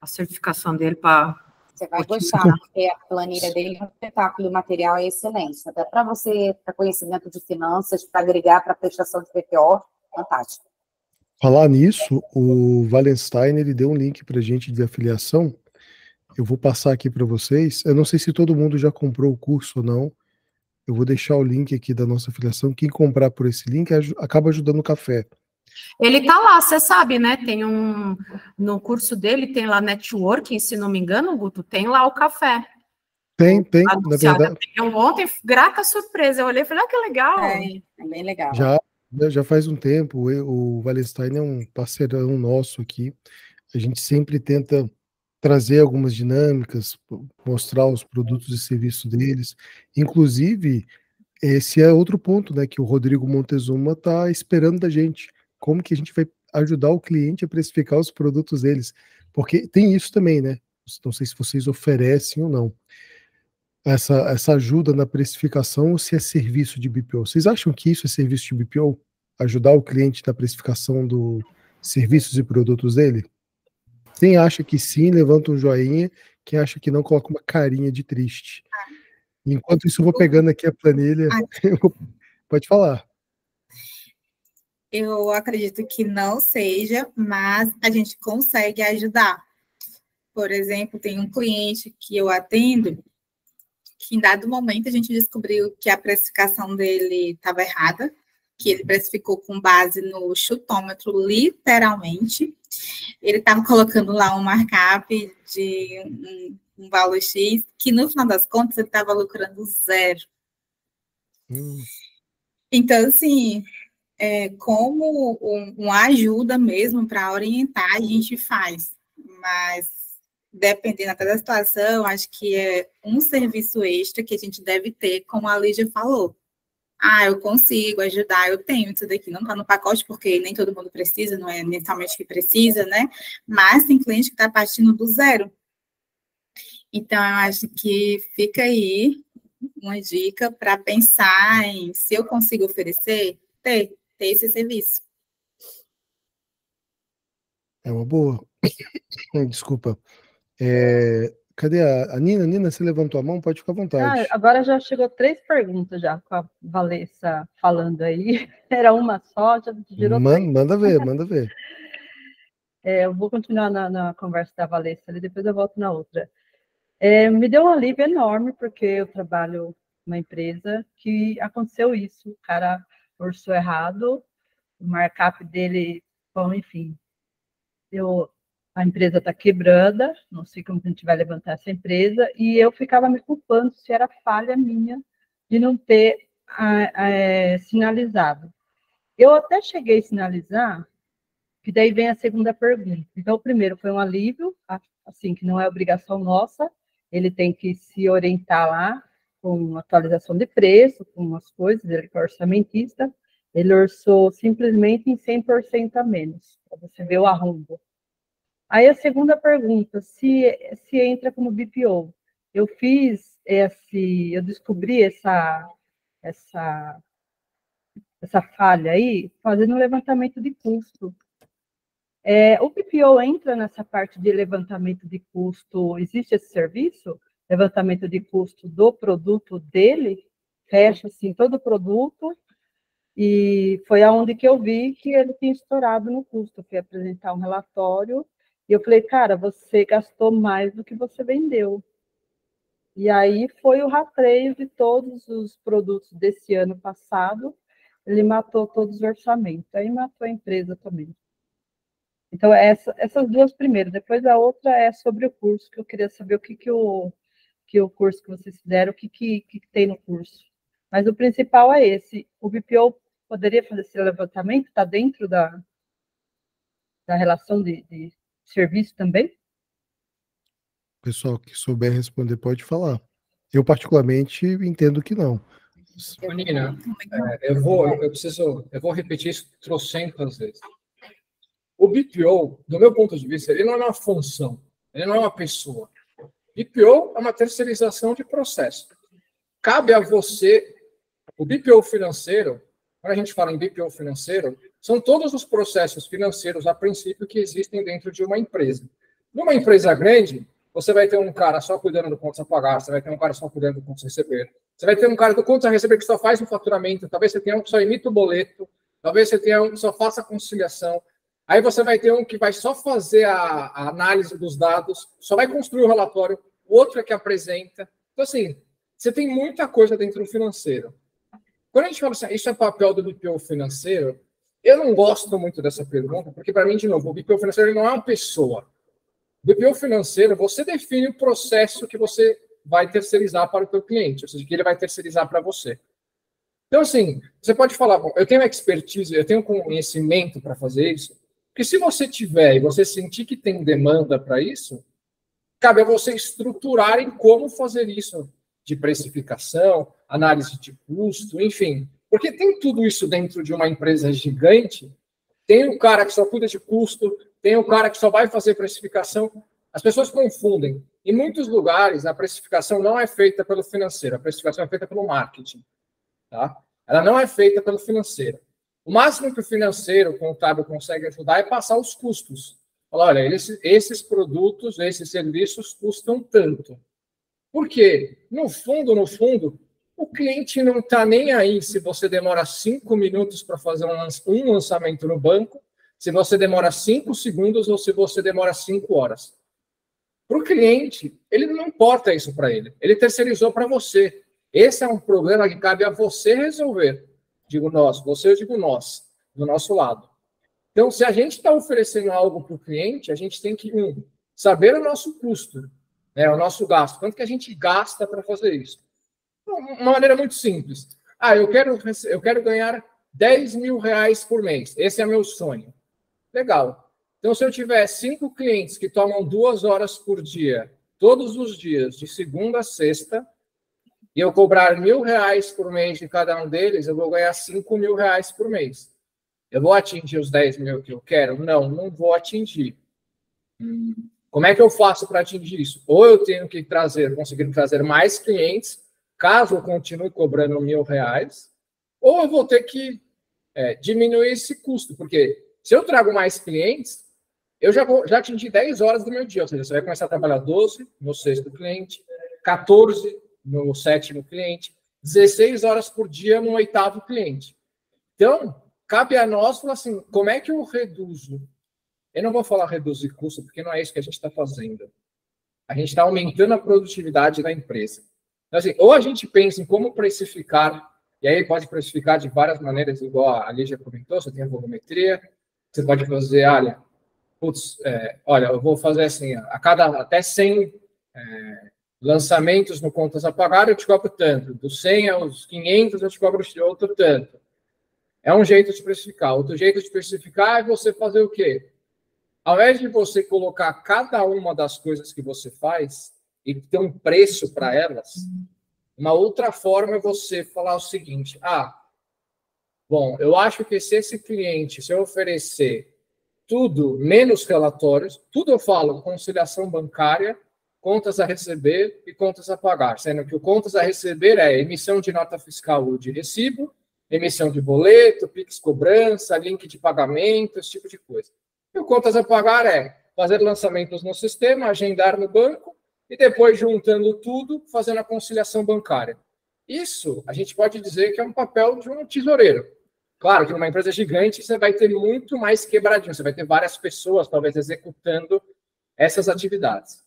certificação dele para... Você vai gostar, porque a planilha dele é um espetáculo, o material é excelente. Até para você, para conhecimento de finanças, para agregar para prestação de PPO, fantástico. Falar nisso, o Wallenstein, ele deu um link para a gente de afiliação. Eu vou passar aqui para vocês. Eu não sei se todo mundo já comprou o curso ou não. Eu vou deixar o link aqui da nossa afiliação. Quem comprar por esse link acaba ajudando o café. Ele tá lá, você sabe, né? Tem no curso dele, tem lá networking, se não me engano, Guto, tem lá o café. Tem, na verdade. Eu ontem, grata surpresa, eu olhei e falei, que legal. É bem legal. Já faz um tempo, o Wallenstein é um parceirão nosso aqui. A gente sempre tenta trazer algumas dinâmicas, mostrar os produtos e serviços deles. Inclusive, esse é outro ponto, né, que o Rodrigo Montezuma está esperando da gente. Como que a gente vai ajudar o cliente a precificar os produtos deles? Porque tem isso também, né? Não sei se vocês oferecem ou não. Essa ajuda na precificação ou se é serviço de BPO. Vocês acham que isso é serviço de BPO? Ajudar o cliente na precificação dos serviços e produtos dele? Quem acha que sim, levanta um joinha. Quem acha que não, coloca uma carinha de triste. Enquanto isso, eu vou pegando aqui a planilha. Pode falar. Eu acredito que não seja, mas a gente consegue ajudar. Por exemplo, tem um cliente que eu atendo, que em dado momento a gente descobriu que a precificação dele estava errada, que ele precificou com base no chutômetro, literalmente. Ele estava colocando lá um markup de um valor X, que no final das contas ele estava lucrando 0. Então, assim, como uma ajuda mesmo para orientar, a gente faz. Mas, dependendo até da situação, acho que é um serviço extra que a gente deve ter, como a Lígia falou. Eu consigo ajudar, eu tenho isso daqui, não está no pacote, porque nem todo mundo precisa, não é mensalmente que precisa, né? Mas tem cliente que está partindo do 0. Então, eu acho que fica aí uma dica para pensar em se eu consigo oferecer, ter esse serviço. É uma boa. Desculpa. Cadê a Nina? Nina, você levantou a mão? Pode ficar à vontade. Agora já chegou 3 perguntas já, com a Valessa falando aí. Era uma só, já girou 3. Manda ver. Eu vou continuar na conversa da Valessa ali, depois eu volto na outra. Me deu um alívio enorme, porque eu trabalho numa empresa que aconteceu isso. O cara orçou errado, o markup dele, bom, enfim, a empresa está quebrada, não sei como a gente vai levantar essa empresa, e eu ficava me culpando se era falha minha de não ter sinalizado. Eu até cheguei a sinalizar, que daí vem a segunda pergunta. Então, o primeiro foi um alívio, assim, que não é obrigação nossa, ele tem que se orientar lá com atualização de preço, com as coisas, ele que é orçamentista, ele orçou simplesmente em 100% a menos, para você ver o arrombo. Aí a segunda pergunta, se entra como BPO. Eu descobri essa falha aí, fazendo um levantamento de custo. O BPO entra nessa parte de levantamento de custo, existe esse serviço? Levantamento de custo do produto dele, fecha assim todo o produto E foi aonde que eu vi que ele tinha estourado no custo. Eu fui apresentar um relatório e eu falei, cara, você gastou mais do que você vendeu. E aí foi o rastreio de todos os produtos desse ano passado, ele matou todos os orçamentos, aí matou a empresa também. Então, essas duas primeiras. Depois a outra é sobre o curso, que eu queria saber o que o curso que vocês fizeram, o que tem no curso. Mas o principal é esse. O BPO poderia fazer esse levantamento? Está dentro da relação de serviço também? Pessoal que souber responder pode falar. Eu, particularmente, entendo que não. Nina, eu vou repetir isso trocentas vezes. O BPO, do meu ponto de vista, ele não é uma função, ele não é uma pessoa. BPO é uma terceirização de processo. Cabe a você, o BPO financeiro, quando a gente fala em BPO financeiro, são todos os processos financeiros, a princípio, que existem dentro de uma empresa. Numa empresa grande, você vai ter um cara só cuidando do contas a pagar, você vai ter um cara só cuidando do contas a receber, você vai ter um cara do contas a receber que só faz o faturamento, talvez você tenha um que só emita o boleto, talvez você tenha um que só faça a conciliação, aí você vai ter um que vai só fazer a análise dos dados, só vai construir o relatório, o outro é que apresenta. Então, assim, você tem muita coisa dentro do financeiro. Quando a gente fala assim, isso é papel do BPO financeiro, eu não gosto muito dessa pergunta, porque, para mim, de novo, o BPO financeiro não é uma pessoa. O BPO financeiro, você define o processo que você vai terceirizar para o seu cliente, ou seja, que ele vai terceirizar para você. Então, assim, você pode falar, bom, eu tenho expertise, eu tenho conhecimento para fazer isso, porque se você tiver e você sentir que tem demanda para isso, cabe a você estruturar em como fazer isso, de precificação, análise de custo, enfim. Porque tem tudo isso dentro de uma empresa gigante, tem o cara que só cuida de custo, tem o cara que só vai fazer precificação. As pessoas confundem. Em muitos lugares, a precificação não é feita pelo financeiro, a precificação é feita pelo marketing. Tá? Ela não é feita pelo financeiro. O máximo que o financeiro, o contábil, consegue ajudar é passar os custos. Falar, olha, esses produtos, esses serviços custam tanto. Por quê? No fundo, o cliente não está nem aí se você demora 5 minutos para fazer um lançamento no banco, se você demora 5 segundos ou se você demora 5 horas. Para o cliente, ele não importa isso para ele. Ele terceirizou para você. Esse é um problema que cabe a você resolver. Digo nós, você, eu digo nós, do nosso lado. Então, se a gente está oferecendo algo para o cliente, a gente tem que, saber o nosso custo, né, o nosso gasto. Quanto que a gente gasta para fazer isso? Uma maneira muito simples. Eu quero ganhar 10 mil reais por mês. Esse é meu sonho. Legal. Então, se eu tiver 5 clientes que tomam 2 horas por dia, todos os dias, de segunda a sexta, e eu cobrar R$1.000 por mês de cada um deles, eu vou ganhar R$5.000 por mês. Eu vou atingir os 10 mil que eu quero? Não vou atingir. Como é que eu faço para atingir isso? Ou eu tenho que conseguir trazer mais clientes, caso eu continue cobrando R$1.000, ou eu vou ter que diminuir esse custo, porque se eu trago mais clientes, eu já atingi 10 horas do meu dia, ou seja, você vai começar a trabalhar 12 no 6º cliente, 14 no 7º cliente, 16 horas por dia no 8º cliente. Então, cabe a nós falar assim, como é que eu reduzo? Eu não vou falar reduzir custo, porque não é isso que a gente está fazendo. A gente está aumentando a produtividade da empresa. Então, assim, ou a gente pensa em como precificar, e aí pode precificar de várias maneiras, igual a Lígia comentou, você tem a volumetria, você pode fazer, olha, eu vou fazer assim, a cada até 100 lançamentos no contas a pagar, eu te cobro tanto. Dos 100 aos 500, eu te cobro outro tanto. É um jeito de precificar. Outro jeito de precificar é você fazer o quê? Ao invés de você colocar cada uma das coisas que você faz e ter um preço para elas, uma outra forma é você falar o seguinte, bom, eu acho que se esse cliente, se eu oferecer tudo menos relatórios, tudo eu falo conciliação bancária, contas a receber e contas a pagar, sendo que o contas a receber é emissão de nota fiscal ou de recibo, emissão de boleto, Pix cobrança, link de pagamento, esse tipo de coisa. E o contas a pagar é fazer lançamentos no sistema, agendar no banco e depois, juntando tudo, fazendo a conciliação bancária. Isso, a gente pode dizer que é um papel de um tesoureiro. Claro que numa empresa gigante você vai ter muito mais quebradinho, você vai ter várias pessoas, talvez, executando essas atividades.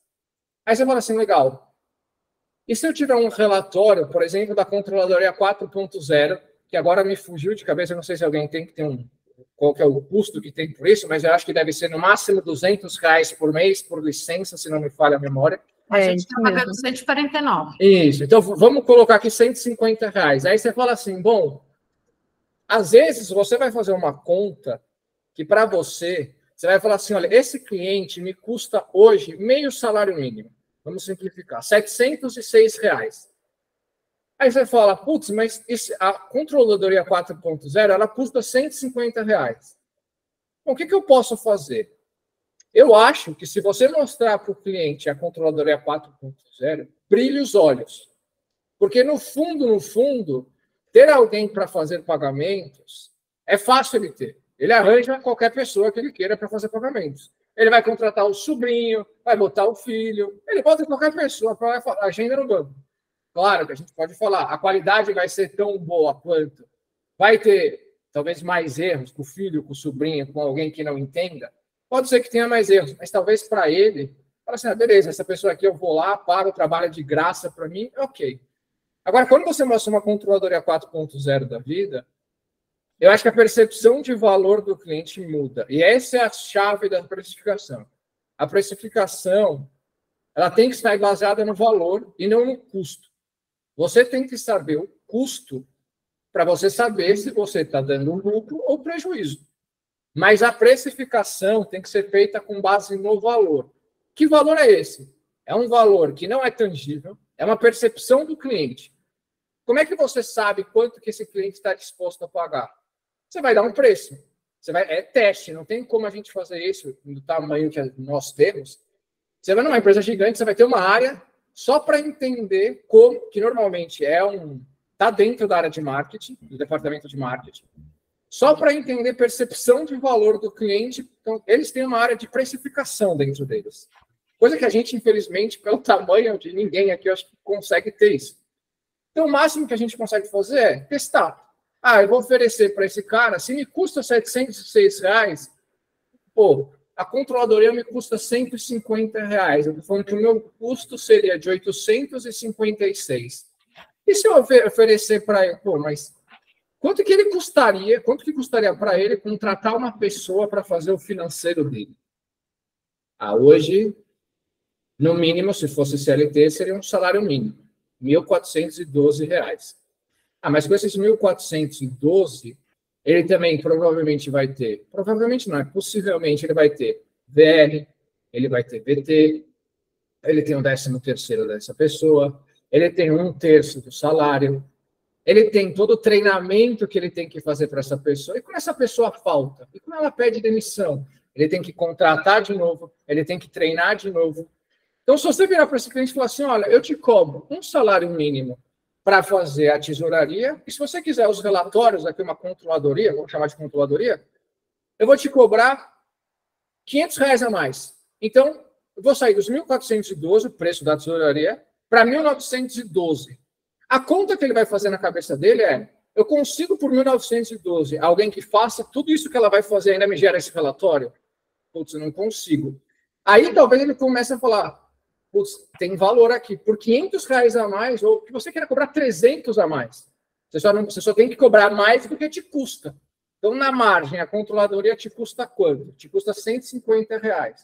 Aí você fala assim, legal. E se eu tiver um relatório, por exemplo, da Controladoria 4.0, que agora me fugiu de cabeça, eu não sei se alguém tem que ter qual que é o custo que tem por isso, mas eu acho que deve ser no máximo R$200 por mês, por licença, se não me falha a memória. A gente está pagando 149. Isso, então vamos colocar aqui R$150. Aí você fala assim, bom, às vezes você vai fazer uma conta que para você vai falar assim, olha, esse cliente me custa hoje meio salário mínimo. Vamos simplificar, R$706. Aí você fala, putz, mas a Controladoria 4.0, ela custa R$150. Bom, o que eu posso fazer? Eu acho que se você mostrar para o cliente a Controladoria 4.0, brilhe os olhos. Porque, no fundo, ter alguém para fazer pagamentos é fácil ele ter. Ele arranja qualquer pessoa que ele queira para fazer pagamentos. Ele vai contratar o sobrinho, vai botar o filho, ele bota qualquer pessoa para agenda no banco. Claro que a gente pode falar, a qualidade vai ser tão boa quanto. Vai ter, talvez, mais erros com o filho, com o sobrinho, com alguém que não entenda. Pode ser que tenha mais erros, mas talvez para ele, fala assim, beleza, essa pessoa aqui eu vou lá, paro, o trabalho é de graça para mim, ok. Agora, quando você mostra uma Controladoria 4.0 da vida, eu acho que a percepção de valor do cliente muda. E essa é a chave da precificação. A precificação, ela tem que estar baseada no valor e não no custo. Você tem que saber o custo para você saber se você está dando lucro ou prejuízo. Mas a precificação tem que ser feita com base no valor. Que valor é esse? É um valor que não é tangível, é uma percepção do cliente. Como é que você sabe quanto que esse cliente está disposto a pagar? Você vai dar um preço. É teste, não tem como a gente fazer isso do tamanho que nós temos. Você vai numa empresa gigante, você vai ter uma área só para entender como, que normalmente está dentro da área de marketing, do departamento de marketing, só para entender percepção de valor do cliente. Então, eles têm uma área de precificação dentro deles. Coisa que a gente, infelizmente, pelo tamanho de ninguém aqui, eu acho que consegue ter isso. Então, o máximo que a gente consegue fazer é testar. Eu vou oferecer para esse cara, se me custa R$706, a controladoria me custa R$150. Eu estou falando que o meu custo seria de 856. E se eu oferecer para ele, mas quanto que custaria para ele contratar uma pessoa para fazer o financeiro dele? Hoje, no mínimo, se fosse CLT, seria um salário mínimo, R$1.412. Mas com esses 1.412, ele também provavelmente vai ter, possivelmente ele vai ter VR, ele vai ter VT, ele tem o 13º dessa pessoa, ele tem 1/3 do salário, ele tem todo o treinamento que ele tem que fazer para essa pessoa, e quando essa pessoa falta, e quando ela pede demissão, ele tem que contratar de novo, ele tem que treinar de novo. Então, se você virar para esse cliente e falar assim, olha, eu te cobro um salário mínimo para fazer a tesouraria, e se você quiser os relatórios, aqui uma controladoria, vamos chamar de controladoria, eu vou te cobrar R$500 a mais. Então, eu vou sair dos 1.412, o preço da tesouraria, para 1.912. A conta que ele vai fazer na cabeça dele é, eu consigo por 1.912 alguém que faça tudo isso que ela vai fazer ainda me gera esse relatório? Putz, eu não consigo. Aí talvez ele comece a falar, putz, tem valor aqui, por R$500 a mais, ou que você queira cobrar 300 a mais. Você só tem que cobrar mais do que te custa. Então, na margem, a controladoria te custa quanto? Te custa R$150.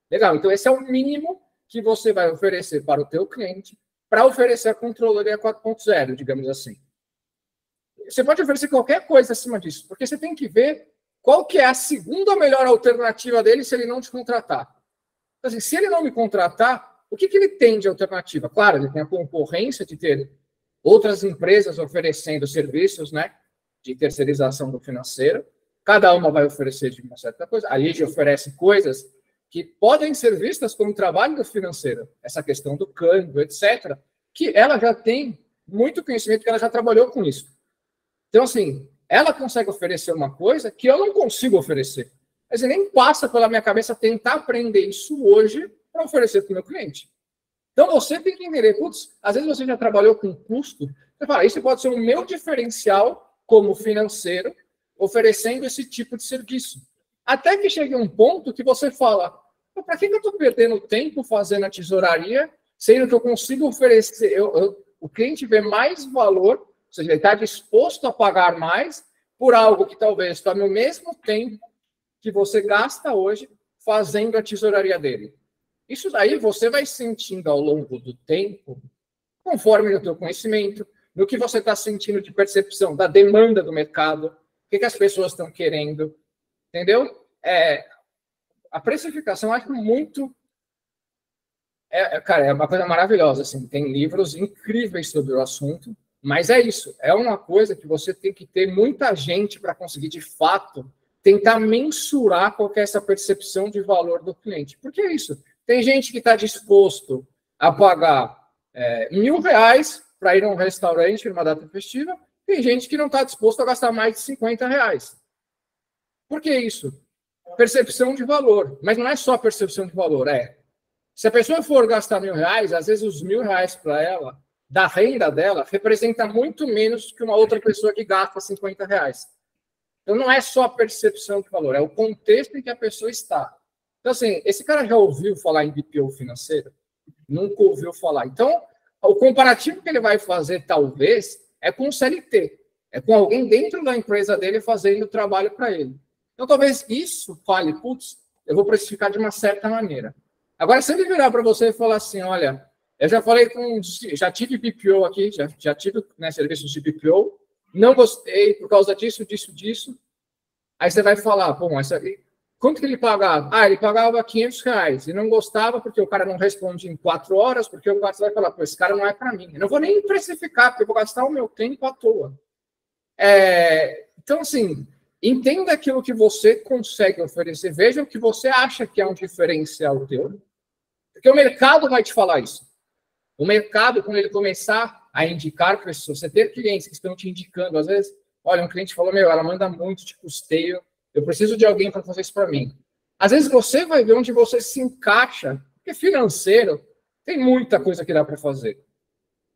Legal, então esse é o mínimo que você vai oferecer para o teu cliente para oferecer a Controladoria 4.0, digamos assim. Você pode oferecer qualquer coisa acima disso, porque você tem que ver qual que é a segunda melhor alternativa dele se ele não te contratar. Então, assim, se ele não me contratar, o que ele tem de alternativa? Claro, ele tem a concorrência de ter outras empresas oferecendo serviços, né, de terceirização do financeiro. Cada uma vai oferecer de uma certa coisa. A LIGE oferece coisas que podem ser vistas como trabalho do financeiro. Essa questão do câmbio, etc., que ela já tem muito conhecimento, que ela já trabalhou com isso. Então, assim, ela consegue oferecer uma coisa que eu não consigo oferecer. Mas nem passa pela minha cabeça tentar aprender isso hoje para oferecer para o meu cliente. Então, você tem que entender, putz, às vezes você já trabalhou com custo, você fala, isso pode ser o meu diferencial como financeiro oferecendo esse tipo de serviço. Até que chegue um ponto que você fala, para que eu estou perdendo tempo fazendo a tesouraria, sendo que eu consigo oferecer, o cliente vê mais valor, ou seja, ele está disposto a pagar mais por algo que talvez tome o mesmo tempo que você gasta hoje fazendo a tesouraria dele. Isso daí você vai sentindo ao longo do tempo, conforme o teu conhecimento, no que você está sentindo de percepção da demanda do mercado, o que as pessoas estão querendo, entendeu? A precificação, eu acho muito... Cara, é uma coisa maravilhosa, assim, tem livros incríveis sobre o assunto, mas é isso, é uma coisa que você tem que ter muita gente para conseguir, de fato, tentar mensurar qual que é essa percepção de valor do cliente. Porque é isso, tem gente que está disposto a pagar R$1.000 para ir a um restaurante numa data festiva, tem gente que não está disposto a gastar mais de R$50. Por que isso? Percepção de valor. Mas não é só percepção de valor, se a pessoa for gastar R$1.000, às vezes os R$1.000 para ela, da renda dela, representa muito menos que uma outra pessoa que gasta R$50. Então, não é só a percepção de valor, é o contexto em que a pessoa está. Então, assim, esse cara já ouviu falar em BPO financeiro? Nunca ouviu falar. Então, o comparativo que ele vai fazer, talvez, é com o CLT. É com alguém dentro da empresa dele fazendo o trabalho para ele. Então, talvez isso fale, putz, eu vou precificar de uma certa maneira. Agora, se ele virar para você e falar assim, olha, eu já falei já tive BPO aqui, já tive serviços de BPO, não gostei por causa disso. Aí você vai falar, bom, quanto que ele pagava? Ele pagava R$500 e não gostava porque o cara não responde em 4 horas, porque o cara vai falar, pô, esse cara não é para mim. Eu não vou nem precificar, porque eu vou gastar o meu tempo à toa. Então, assim, entenda aquilo que você consegue oferecer, veja o que você acha que é um diferencial teu, porque o mercado vai te falar isso. O mercado, quando ele começar a indicar pessoas, você ter clientes que estão te indicando, às vezes, olha, um cliente falou, ela manda muito de custeio, eu preciso de alguém para fazer isso para mim. Às vezes você vai ver onde você se encaixa, porque financeiro tem muita coisa que dá para fazer.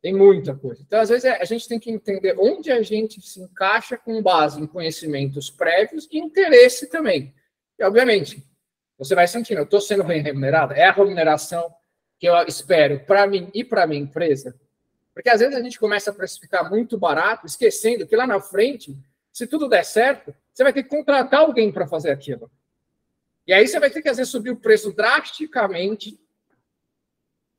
Tem muita coisa. Então, às vezes, a gente tem que entender onde a gente se encaixa com base em conhecimentos prévios e interesse também. E, obviamente, você vai sentindo, eu estou sendo bem remunerado? É a remuneração que eu espero para mim e para a minha empresa? Porque, às vezes, a gente começa a precificar muito barato, esquecendo que lá na frente, se tudo der certo, você vai ter que contratar alguém para fazer aquilo. E aí você vai ter que, às vezes, subir o preço drasticamente.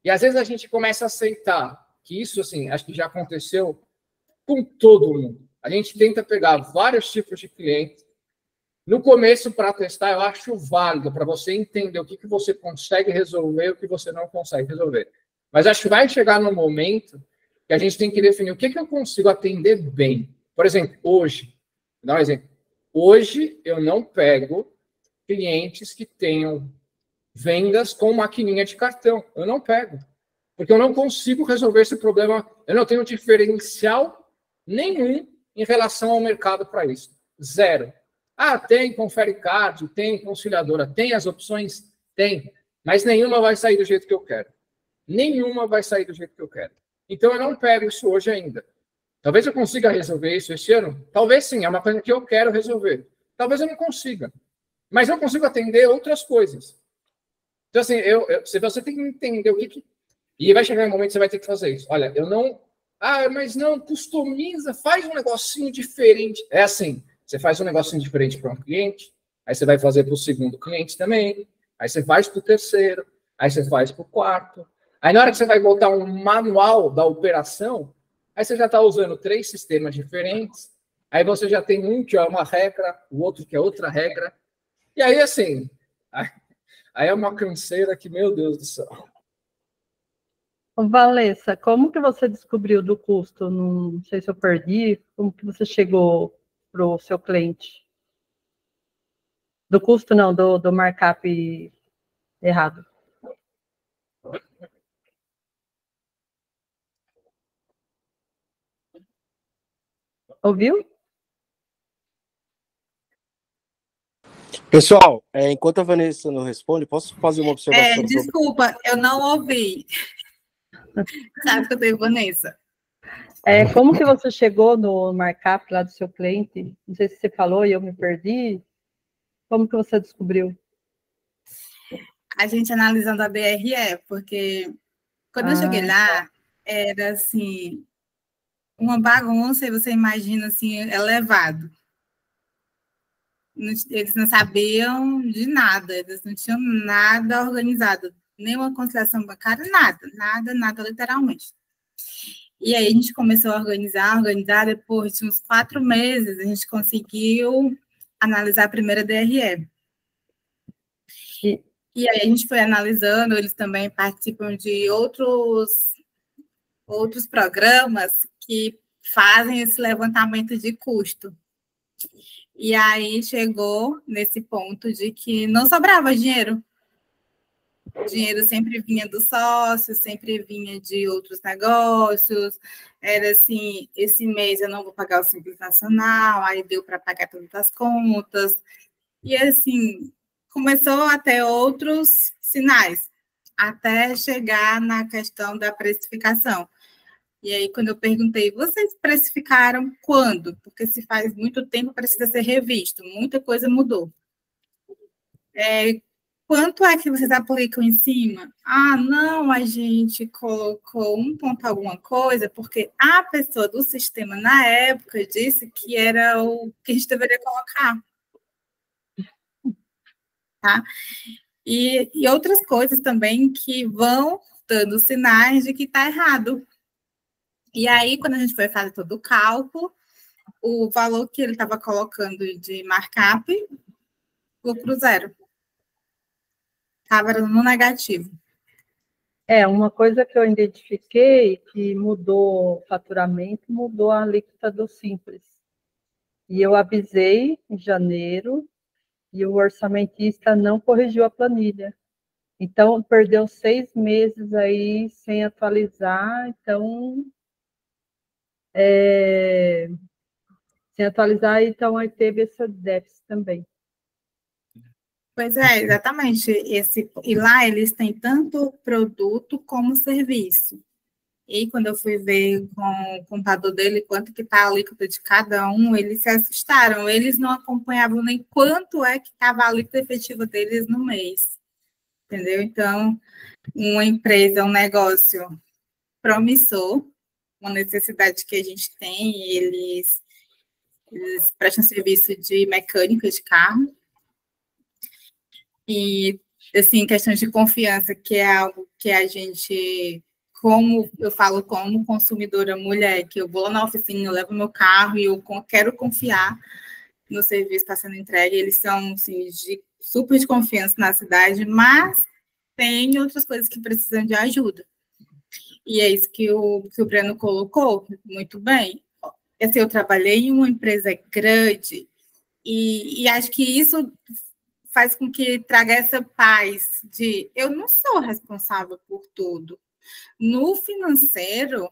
E, às vezes, a gente começa a aceitar que isso, assim, acho que já aconteceu com todo mundo. A gente tenta pegar vários tipos de clientes. No começo, para testar, eu acho válido para você entender o que você consegue resolver e o que você não consegue resolver. Mas acho que vai chegar no momento que a gente tem que definir o que eu consigo atender bem. Por exemplo, hoje, vou dar um exemplo. Hoje, eu não pego clientes que tenham vendas com maquininha de cartão. Eu não pego. Porque eu não consigo resolver esse problema. Eu não tenho diferencial nenhum em relação ao mercado para isso. Zero. Tem Confere Card, tem conciliadora, tem as opções? Tem. Mas nenhuma vai sair do jeito que eu quero. Nenhuma vai sair do jeito que eu quero. Então, eu não pego isso hoje ainda. Talvez eu consiga resolver isso esse ano. Talvez sim, é uma coisa que eu quero resolver. Talvez eu não consiga. Mas eu consigo atender outras coisas. Então, assim, você tem que entender o que... E vai chegar um momento que você vai ter que fazer isso. Olha, eu não... mas não, customiza, faz um negocinho diferente. É assim, você faz um negocinho diferente para um cliente, aí você vai fazer para o segundo cliente também, aí você faz para o terceiro, aí você faz para o quarto. Aí na hora que você vai botar um manual da operação, aí você já está usando 3 sistemas diferentes, aí você já tem um que é uma regra, o outro que é outra regra. E aí, assim, aí é uma canseira que, meu Deus do céu. Valessa, como que você descobriu do custo? Não sei se eu perdi. Como que você chegou para o seu cliente? Do custo, não, do markup errado. Ouviu? Pessoal, enquanto a Vanessa não responde, posso fazer uma observação? Desculpa, eu não ouvi. Sabe que eu tenho Vanessa? Como que você chegou no markup lá do seu cliente? Não sei se você falou e eu me perdi. Como que você descobriu? A gente analisando a DRE, porque quando eu cheguei lá, era assim, uma bagunça, e você imagina assim, elevado. Eles não sabiam de nada, eles não tinham nada organizado, nenhuma conciliação bancária, nada, literalmente. E aí a gente começou a organizar, depois de uns 4 meses, a gente conseguiu analisar a primeira DRE. E aí a gente foi analisando, eles também participam de outros programas que fazem esse levantamento de custo. E aí chegou nesse ponto de que não sobrava dinheiro. O dinheiro sempre vinha do sócio, sempre vinha de outros negócios. Era assim, esse mês eu não vou pagar o Simples Nacional, aí deu para pagar todas as contas. E assim, começou a ter outros sinais, até chegar na questão da precificação. E aí, quando eu perguntei, vocês precificaram quando? Porque se faz muito tempo, precisa ser revisto, muita coisa mudou. Quanto é que vocês aplicam em cima? Ah, não, a gente colocou 1 ponto alguma coisa, porque a pessoa do sistema, na época, disse que era o que a gente deveria colocar. Tá? E outras coisas também que vão dando sinais de que está errado. E aí, quando a gente foi fazer todo o cálculo, o valor que ele estava colocando de markup, lucro zero. Estava no negativo. Uma coisa que eu identifiquei que mudou o faturamento, mudou a alíquota do Simples. E eu avisei em janeiro, e o orçamentista não corrigiu a planilha. Então, perdeu 6 meses aí sem atualizar, então... sem atualizar, então aí teve esse déficit também. Pois é, exatamente. E lá eles têm tanto produto como serviço. E quando eu fui ver com o contador dele quanto que está a alíquota de cada um, eles se assustaram. Eles não acompanhavam nem quanto é que estava a alíquota efetiva deles no mês. Entendeu? Então, uma empresa, um negócio promissor, uma necessidade que a gente tem, eles prestam serviço de mecânica de carro. E, assim, questão de confiança, que é algo que a gente, como eu falo como consumidora mulher, que eu vou na oficina, eu levo meu carro e eu quero confiar no serviço que está sendo entregue. Eles são, assim, super de confiança na cidade, mas tem outras coisas que precisam de ajuda. E é isso que o Breno colocou muito bem. Assim, eu trabalhei em uma empresa grande e acho que isso faz com que traga essa paz de eu não sou responsável por tudo. No financeiro,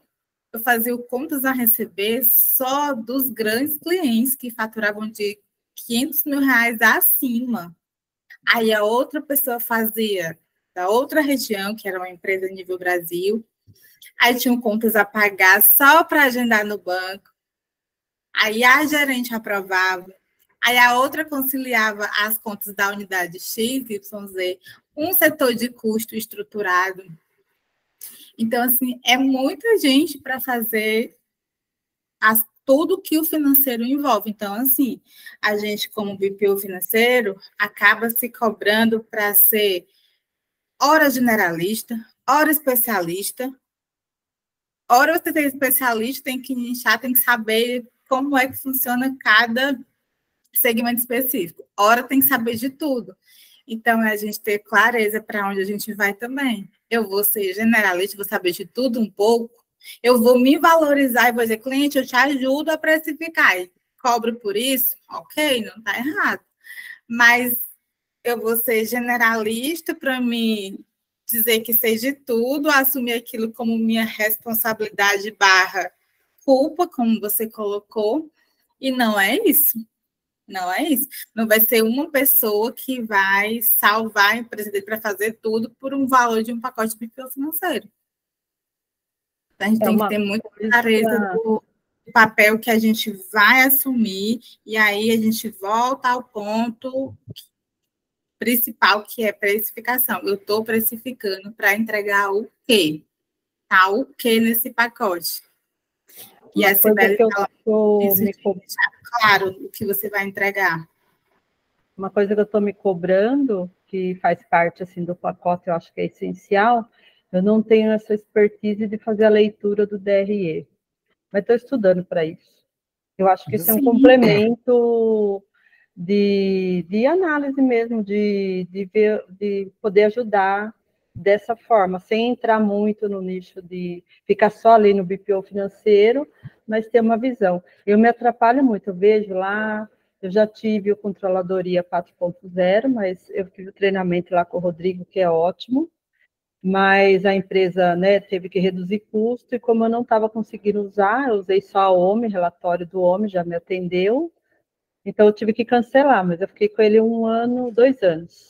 eu fazia o contas a receber só dos grandes clientes que faturavam de R$500 mil acima. Aí a outra pessoa fazia da outra região, que era uma empresa nível Brasil. Aí tinham contas a pagar só para agendar no banco. Aí a gerente aprovava. Aí a outra conciliava as contas da unidade X, Y, Z, um setor de custo estruturado. Então, assim, é muita gente para fazer tudo que o financeiro envolve. Então, assim, a gente, como BPO financeiro, acaba se cobrando para ser hora generalista, hora especialista. Hora você tem especialista, tem que nichar, tem que saber como é que funciona cada segmento específico. Hora tem que saber de tudo. Então, é a gente ter clareza para onde a gente vai também. Eu vou ser generalista, vou saber de tudo um pouco. Eu vou me valorizar e vou dizer, cliente, eu te ajudo a precificar. E cobro por isso? Ok, não está errado. Mas eu vou ser generalista para me dizer que sei de tudo, assumir aquilo como minha responsabilidade / culpa, como você colocou, e não é isso. Não é isso. Não vai ser uma pessoa que vai salvar a empresa dele para fazer tudo por um valor de um pacote de BPO financeiro. A gente tem que ter muita clareza do papel que a gente vai assumir, e aí a gente volta ao ponto principal, que é precificação. Eu estou precificando para entregar o quê? Tá, o quê nesse pacote? E a Sibeli fala isso, de deixar claro o que você vai entregar. Uma coisa que eu estou me cobrando, que faz parte assim, do pacote, eu acho que é essencial, eu não tenho essa expertise de fazer a leitura do DRE, mas estou estudando para isso. Eu acho que isso é um complemento de análise mesmo, de poder ajudar dessa forma, sem entrar muito no nicho de ficar só ali no BPO financeiro, mas ter uma visão. Eu me atrapalho muito, eu vejo lá, eu já tive o Controladoria 4.0, mas eu tive o treinamento lá com o Rodrigo, que é ótimo, mas a empresa, né, teve que reduzir custo, e como eu não estava conseguindo usar, eu usei só a OMI, relatório do OMI, já me atendeu, então eu tive que cancelar, mas eu fiquei com ele 1 ano, 2 anos.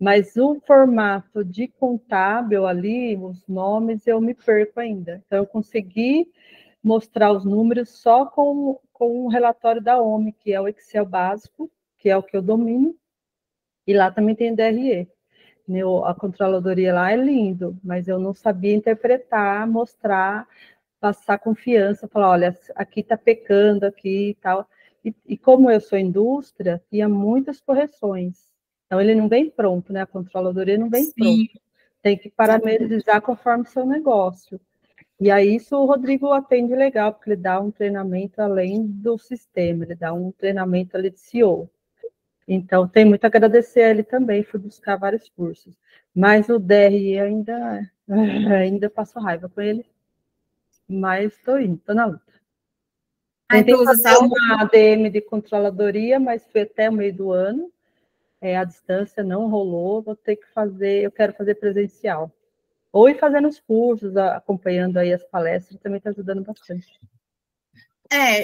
Mas o formato de contábil ali, os nomes, eu me perco ainda. Então eu consegui mostrar os números só com o relatório da OMI, que é o Excel básico, que é o que eu domino, e lá também tem DRE. A controladoria lá é lindo, mas eu não sabia interpretar, mostrar, passar confiança, falar, olha, aqui está pecando, aqui e tal. E como eu sou indústria, tinha muitas correções. Então, ele não vem pronto, né? A controladoria não vem pronto. Tem que parametrizar conforme seu negócio. E aí, isso o Rodrigo atende legal, porque ele dá um treinamento além do sistema, ele dá um treinamento ali de CEO. Então, tem muito a agradecer a ele também, fui buscar vários cursos. Mas o DRE ainda passo raiva com ele. Mas estou indo, estou na luta. Tentei fazer uma ADM de controladoria, mas foi até o meio do ano. A distância não rolou, vou ter que fazer, eu quero fazer presencial. Ou ir fazendo os cursos, acompanhando aí as palestras, também está ajudando bastante.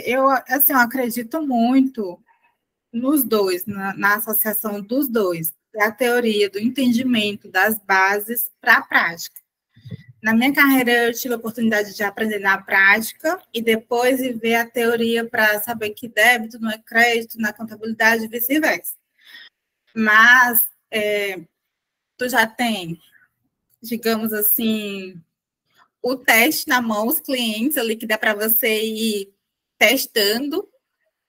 Eu acredito muito nos dois, na associação dos dois, da teoria, do entendimento das bases para a prática. Na minha carreira, eu tive a oportunidade de aprender na prática e depois ver a teoria para saber que débito não é crédito, na contabilidade e vice-versa. Mas tu já tem, digamos assim, o teste na mão, os clientes ali, que dá para você ir testando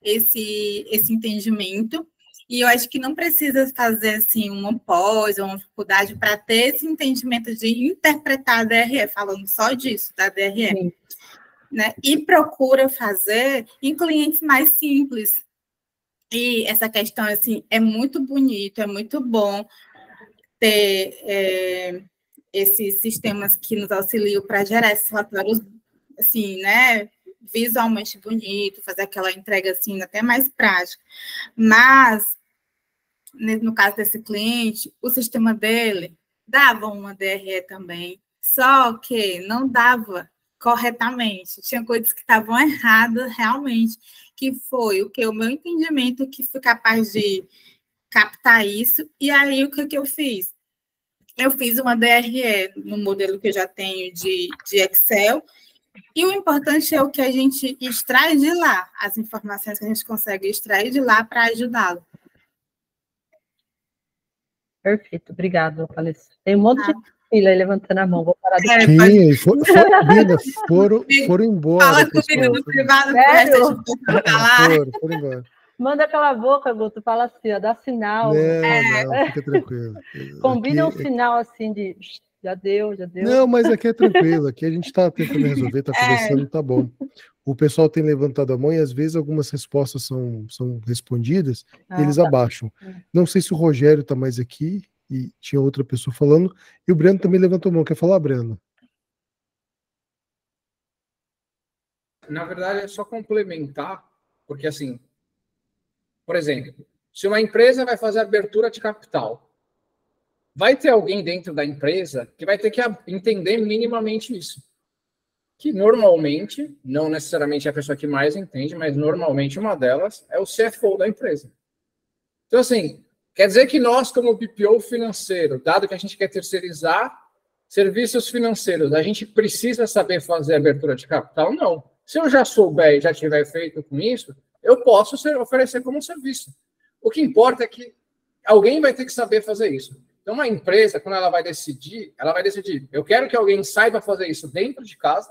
esse entendimento. E eu acho que não precisa fazer assim, uma pós ou uma faculdade para ter esse entendimento de interpretar a DRE, falando só disso, da DRE. Né? E procura fazer em clientes mais simples. E essa questão, assim, é muito bonito, é muito bom ter esses sistemas que nos auxiliam para gerar esses relatórios, assim, né, visualmente bonito, fazer aquela entrega, assim, até mais prática. Mas, no caso desse cliente, o sistema dele dava uma DRE também, só que não dava corretamente, tinha coisas que estavam erradas realmente, que foi o meu entendimento que fui capaz de captar isso, e aí o que eu fiz? Eu fiz uma DRE no modelo que eu já tenho de Excel, e o importante é o que a gente extrai de lá, as informações que a gente consegue extrair de lá para ajudá-lo. Perfeito, obrigado, Palestra. Tem um monte de filha aí levantando a mão, vou parar de Sim, foram embora. Fala comigo no privado, foram embora. Manda aquela boca, Guto, fala assim, ó, dá sinal. Não, fica tranquilo. Combina um sinal assim de já deu. Não, mas aqui é tranquilo, aqui a gente está tentando resolver, está conversando, tá bom. O pessoal tem levantado a mão e às vezes algumas respostas são respondidas e eles abaixam. Não sei se o Rogério está mais aqui e tinha outra pessoa falando, e o Breno também levantou a mão. Quer falar, Breno? Na verdade, é só complementar, porque assim, por exemplo, se uma empresa vai fazer abertura de capital, vai ter alguém dentro da empresa que vai ter que entender minimamente isso. Que normalmente, não necessariamente é a pessoa que mais entende, mas normalmente uma delas é o CFO da empresa. Então, assim, quer dizer que nós, como BPO financeiro, dado que a gente quer terceirizar Serviços financeiros, a gente precisa saber fazer abertura de capital? Não. Se eu já souber e já tiver feito com isso, eu posso oferecer como um serviço. O que importa é que alguém vai ter que saber fazer isso. Então, uma empresa, quando ela vai decidir, eu quero que alguém saiba fazer isso dentro de casa,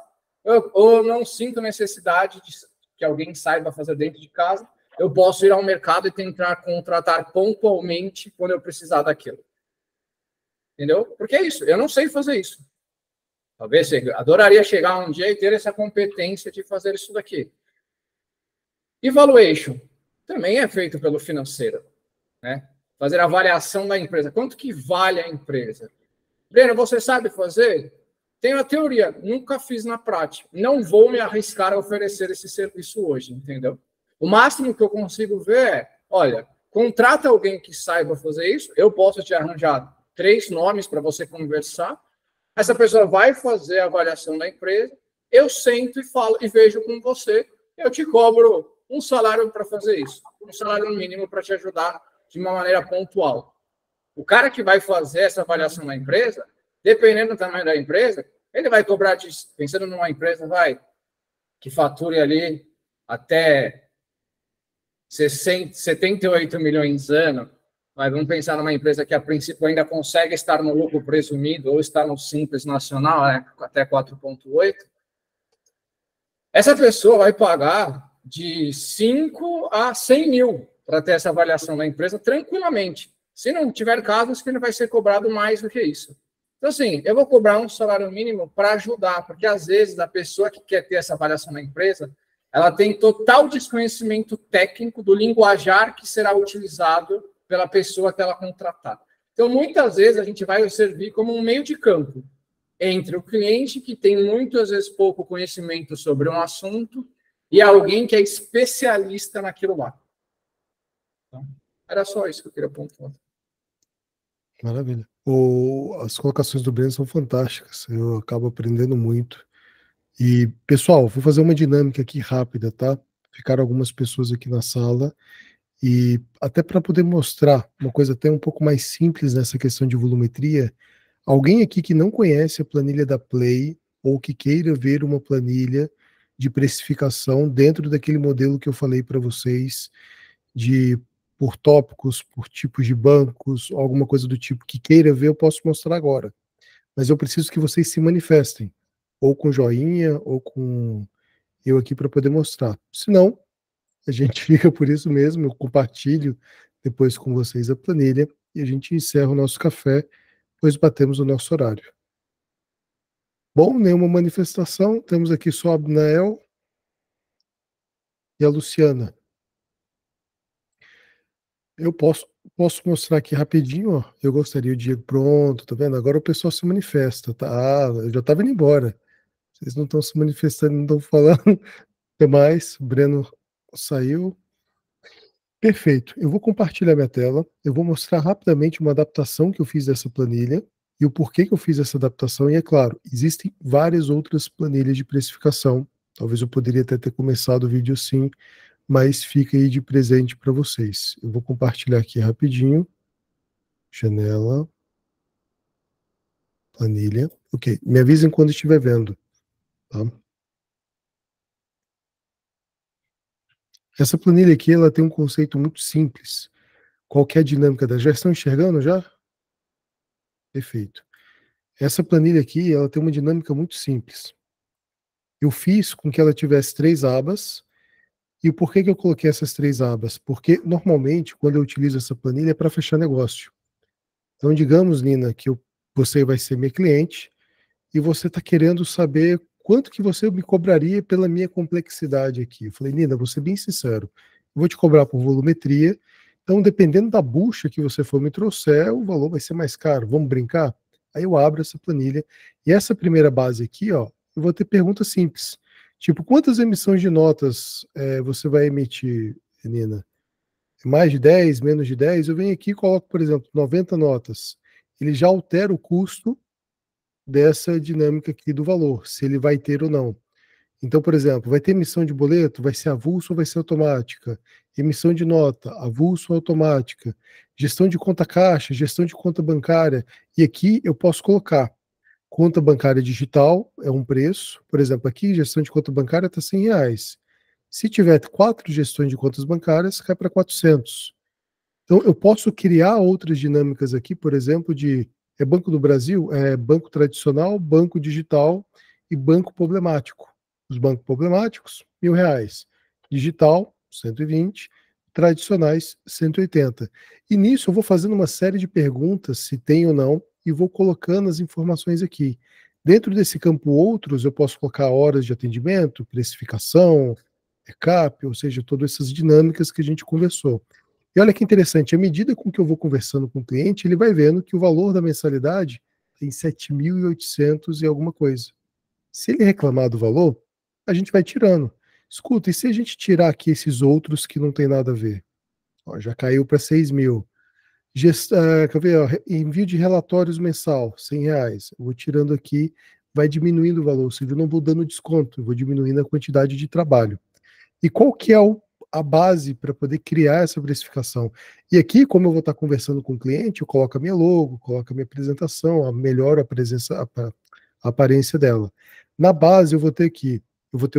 ou não sinto necessidade de que alguém saiba fazer dentro de casa, eu posso ir ao mercado e tentar contratar pontualmente quando eu precisar daquilo. Entendeu? Porque é isso, eu não sei fazer isso. Talvez eu adoraria chegar um dia e ter essa competência de fazer isso daqui. Evaluation também é feito pelo financeiro, né? Fazer a avaliação da empresa. Quanto que vale a empresa? Breno, você sabe fazer? Tenho a teoria, nunca fiz na prática. Não vou me arriscar a oferecer esse serviço hoje, entendeu? O máximo que eu consigo ver é, olha, contrata alguém que saiba fazer isso, eu posso te arranjar 3 nomes para você conversar. Essa pessoa vai fazer a avaliação da empresa, eu sento e falo e vejo com você, eu te cobro um salário para fazer isso, um salário mínimo para te ajudar de uma maneira pontual. O cara que vai fazer essa avaliação da empresa, dependendo do tamanho da empresa, ele vai cobrar, pensando numa empresa, que fature ali até 78 milhões ano, mas vamos pensar numa empresa que, a princípio, ainda consegue estar no lucro presumido ou estar no Simples Nacional, né, até 4,8. Essa pessoa vai pagar de 5 a 100 mil para ter essa avaliação da empresa tranquilamente. Se não tiver casos que ele vai ser cobrado mais do que isso. Então, assim, eu vou cobrar um salário mínimo para ajudar, porque, às vezes, a pessoa que quer ter essa avaliação da empresa, ela tem total desconhecimento técnico do linguajar que será utilizado pela pessoa que ela contratar. Então, muitas vezes, a gente vai servir como um meio de campo entre o cliente, que tem muitas vezes pouco conhecimento sobre um assunto, e alguém que é especialista naquilo lá. Então, era só isso que eu queria pontuar. Maravilha. As colocações do Breno são fantásticas, eu acabo aprendendo muito. E, pessoal, vou fazer uma dinâmica aqui rápida, tá? Ficaram algumas pessoas aqui na sala, e até para poder mostrar uma coisa até um pouco mais simples nessa questão de volumetria, alguém aqui que não conhece a planilha da Play, ou que queira ver uma planilha de precificação dentro daquele modelo que eu falei para vocês, por tópicos, por tipos de bancos, alguma coisa do tipo que queira ver, eu posso mostrar agora. Mas eu preciso que vocês se manifestem, ou com joinha, ou com eu aqui para poder mostrar. Senão, a gente fica por isso mesmo, eu compartilho depois com vocês a planilha e a gente encerra o nosso café, pois batemos o nosso horário. Bom, nenhuma manifestação, temos aqui só a Abnael e a Luciana. Eu posso mostrar aqui rapidinho, ó. Eu gostaria, o Diego, pronto, tá vendo? Agora o pessoal se manifesta, tá? Eu já estava indo embora. Vocês não estão se manifestando, não estão falando. Até mais, o Breno saiu. Perfeito. Eu vou compartilhar minha tela. Eu vou mostrar rapidamente uma adaptação que eu fiz dessa planilha e o porquê que eu fiz essa adaptação. E é claro, existem várias outras planilhas de precificação. Talvez eu poderia até ter começado o vídeo assim, mas fica aí de presente para vocês. Eu vou compartilhar aqui rapidinho. Janela. Planilha. Ok. Me avisem quando estiver vendo. Tá? Essa planilha aqui, ela tem um conceito muito simples. Qual que é a dinâmica dela? Já estão enxergando já? Perfeito. Essa planilha aqui, ela tem uma dinâmica muito simples. Eu fiz com que ela tivesse 3 abas. E por que eu coloquei essas 3 abas? Porque, normalmente, quando eu utilizo essa planilha, é para fechar negócio. Então, digamos, Nina, que você vai ser minha cliente e você está querendo saber quanto que você me cobraria pela minha complexidade aqui. Eu falei, Nina, vou ser bem sincero, eu vou te cobrar por volumetria, então, dependendo da bucha que você for me trouxer, o valor vai ser mais caro. Vamos brincar? Aí eu abro essa planilha. E essa primeira base aqui, ó, eu vou ter perguntas simples. Tipo, quantas emissões de notas você vai emitir, Nina? Mais de 10, menos de 10? Eu venho aqui e coloco, por exemplo, 90 notas. Ele já altera o custo dessa dinâmica aqui do valor, se ele vai ter ou não. Então, por exemplo, vai ter emissão de boleto, vai ser avulso ou vai ser automática? Emissão de nota, avulso ou automática? Gestão de conta caixa, gestão de conta bancária. E aqui eu posso colocar conta bancária digital é um preço. Por exemplo, aqui, gestão de conta bancária está R$100. Se tiver 4 gestões de contas bancárias, cai para 400. Então, eu posso criar outras dinâmicas aqui, por exemplo, de Banco do Brasil, banco tradicional, banco digital e banco problemático. Os bancos problemáticos, R$1.000. Digital, 120. Tradicionais, 180. E nisso eu vou fazendo uma série de perguntas, se tem ou não, e vou colocando as informações aqui. Dentro desse campo outros, eu posso colocar horas de atendimento, precificação, backup, ou seja, todas essas dinâmicas que a gente conversou. E olha que interessante, à medida com que eu vou conversando com o cliente, ele vai vendo que o valor da mensalidade tem 7.800 e alguma coisa. Se ele reclamar do valor, a gente vai tirando. Escuta, e se a gente tirar aqui esses outros que não tem nada a ver? Ó, já caiu para 6.000. Quer ver, ó, envio de relatórios mensal, R$100. Eu vou tirando aqui, vai diminuindo o valor, ou seja, eu não vou dando desconto, eu vou diminuindo a quantidade de trabalho. E qual que é a base para poder criar essa precificação? E aqui, como eu vou estar conversando com o cliente, eu coloco a minha logo, coloco a minha apresentação, melhoro a aparência dela. Na base, eu vou ter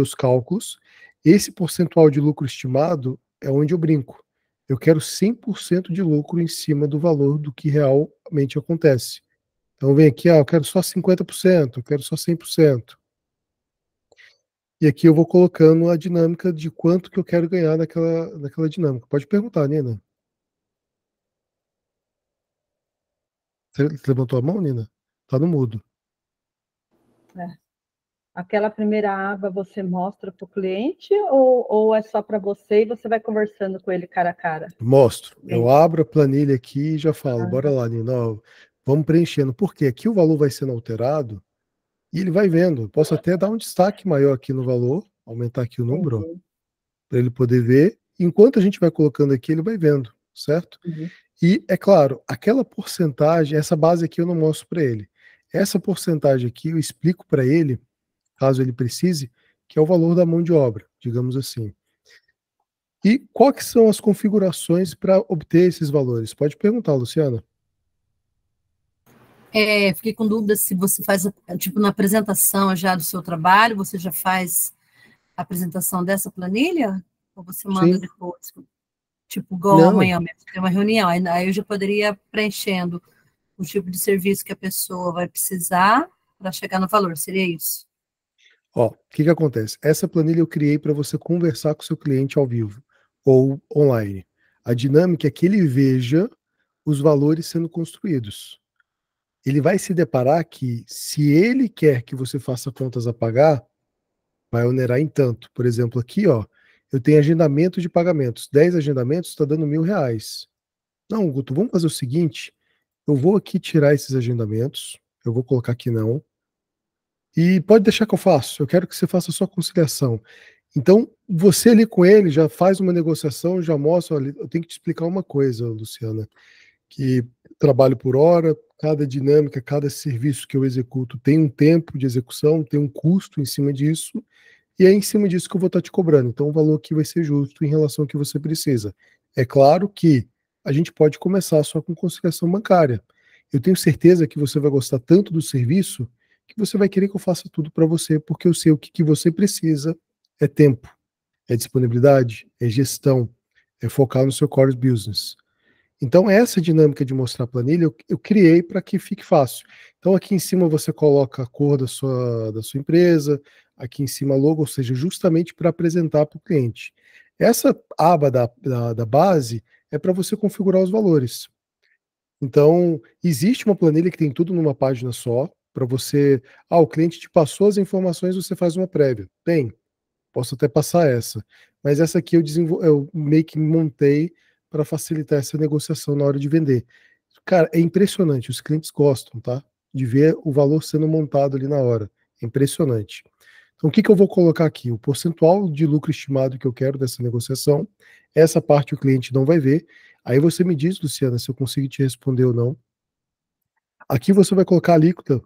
os cálculos. Esse percentual de lucro estimado é onde eu brinco. Eu quero 100% de lucro em cima do valor do que realmente acontece. Então vem aqui, eu quero só 50%, eu quero só 100%. E aqui eu vou colocando a dinâmica de quanto que eu quero ganhar naquela dinâmica. Pode perguntar, Nina. Você levantou a mão, Nina? Tá no mudo. Aquela primeira aba você mostra para o cliente ou é só para você e você vai conversando com ele cara a cara? Mostro. Eu abro a planilha aqui e já falo, bora lá, Nina, vamos preenchendo. Porque aqui o valor vai sendo alterado e ele vai vendo. Eu posso até dar um destaque maior aqui no valor, aumentar aqui o número, para ele poder ver. Enquanto a gente vai colocando aqui, ele vai vendo, certo? E, é claro, aquela porcentagem, essa base aqui eu não mostro para ele. Essa porcentagem aqui eu explico para ele, caso ele precise, que é o valor da mão de obra, digamos assim. E quais são as configurações para obter esses valores? Pode perguntar, Luciana. Fiquei com dúvida se você faz, tipo, na apresentação já do seu trabalho, você já faz a apresentação dessa planilha? Ou você manda depois? Tipo, igual amanhã mesmo, tem uma reunião, aí eu já poderia ir preenchendo o tipo de serviço que a pessoa vai precisar para chegar no valor, seria isso? O que acontece? Essa planilha eu criei para você conversar com o seu cliente ao vivo ou online. A dinâmica é que ele veja os valores sendo construídos. Ele vai se deparar que, se ele quer que você faça contas a pagar, vai onerar em tanto. Por exemplo, aqui, eu tenho agendamento de pagamentos. 10 agendamentos está dando R$1.000. Não, Guto, vamos fazer o seguinte, eu vou aqui tirar esses agendamentos, eu vou colocar aqui não, e pode deixar que eu faço, eu quero que você faça só conciliação. Então, você ali com ele já faz uma negociação, já mostra, olha, eu tenho que te explicar uma coisa, Luciana, que trabalho por hora, cada dinâmica, cada serviço que eu executo tem um tempo de execução, tem um custo em cima disso, e é em cima disso que eu vou estar te cobrando. Então, o valor aqui vai ser justo em relação ao que você precisa. É claro que a gente pode começar só com conciliação bancária. Eu tenho certeza que você vai gostar tanto do serviço que você vai querer que eu faça tudo para você, porque eu sei o que você precisa é tempo, é disponibilidade, é gestão, é focar no seu core business. Então, essa dinâmica de mostrar a planilha, eu criei para que fique fácil. Então, aqui em cima você coloca a cor da sua empresa, aqui em cima a logo, ou seja, justamente para apresentar para o cliente. Essa aba da base é para você configurar os valores. Então, existe uma planilha que tem tudo numa página só, para você... o cliente te passou as informações, você faz uma prévia. Tem. Posso até passar essa. Mas essa aqui eu meio que montei para facilitar essa negociação na hora de vender. Cara, é impressionante, os clientes gostam, tá? De ver o valor sendo montado ali na hora. É impressionante. Então, o que eu vou colocar aqui? O percentual de lucro estimado que eu quero dessa negociação. Essa parte o cliente não vai ver. Aí você me diz, Luciana, se eu consigo te responder ou não. Aqui você vai colocar a alíquota,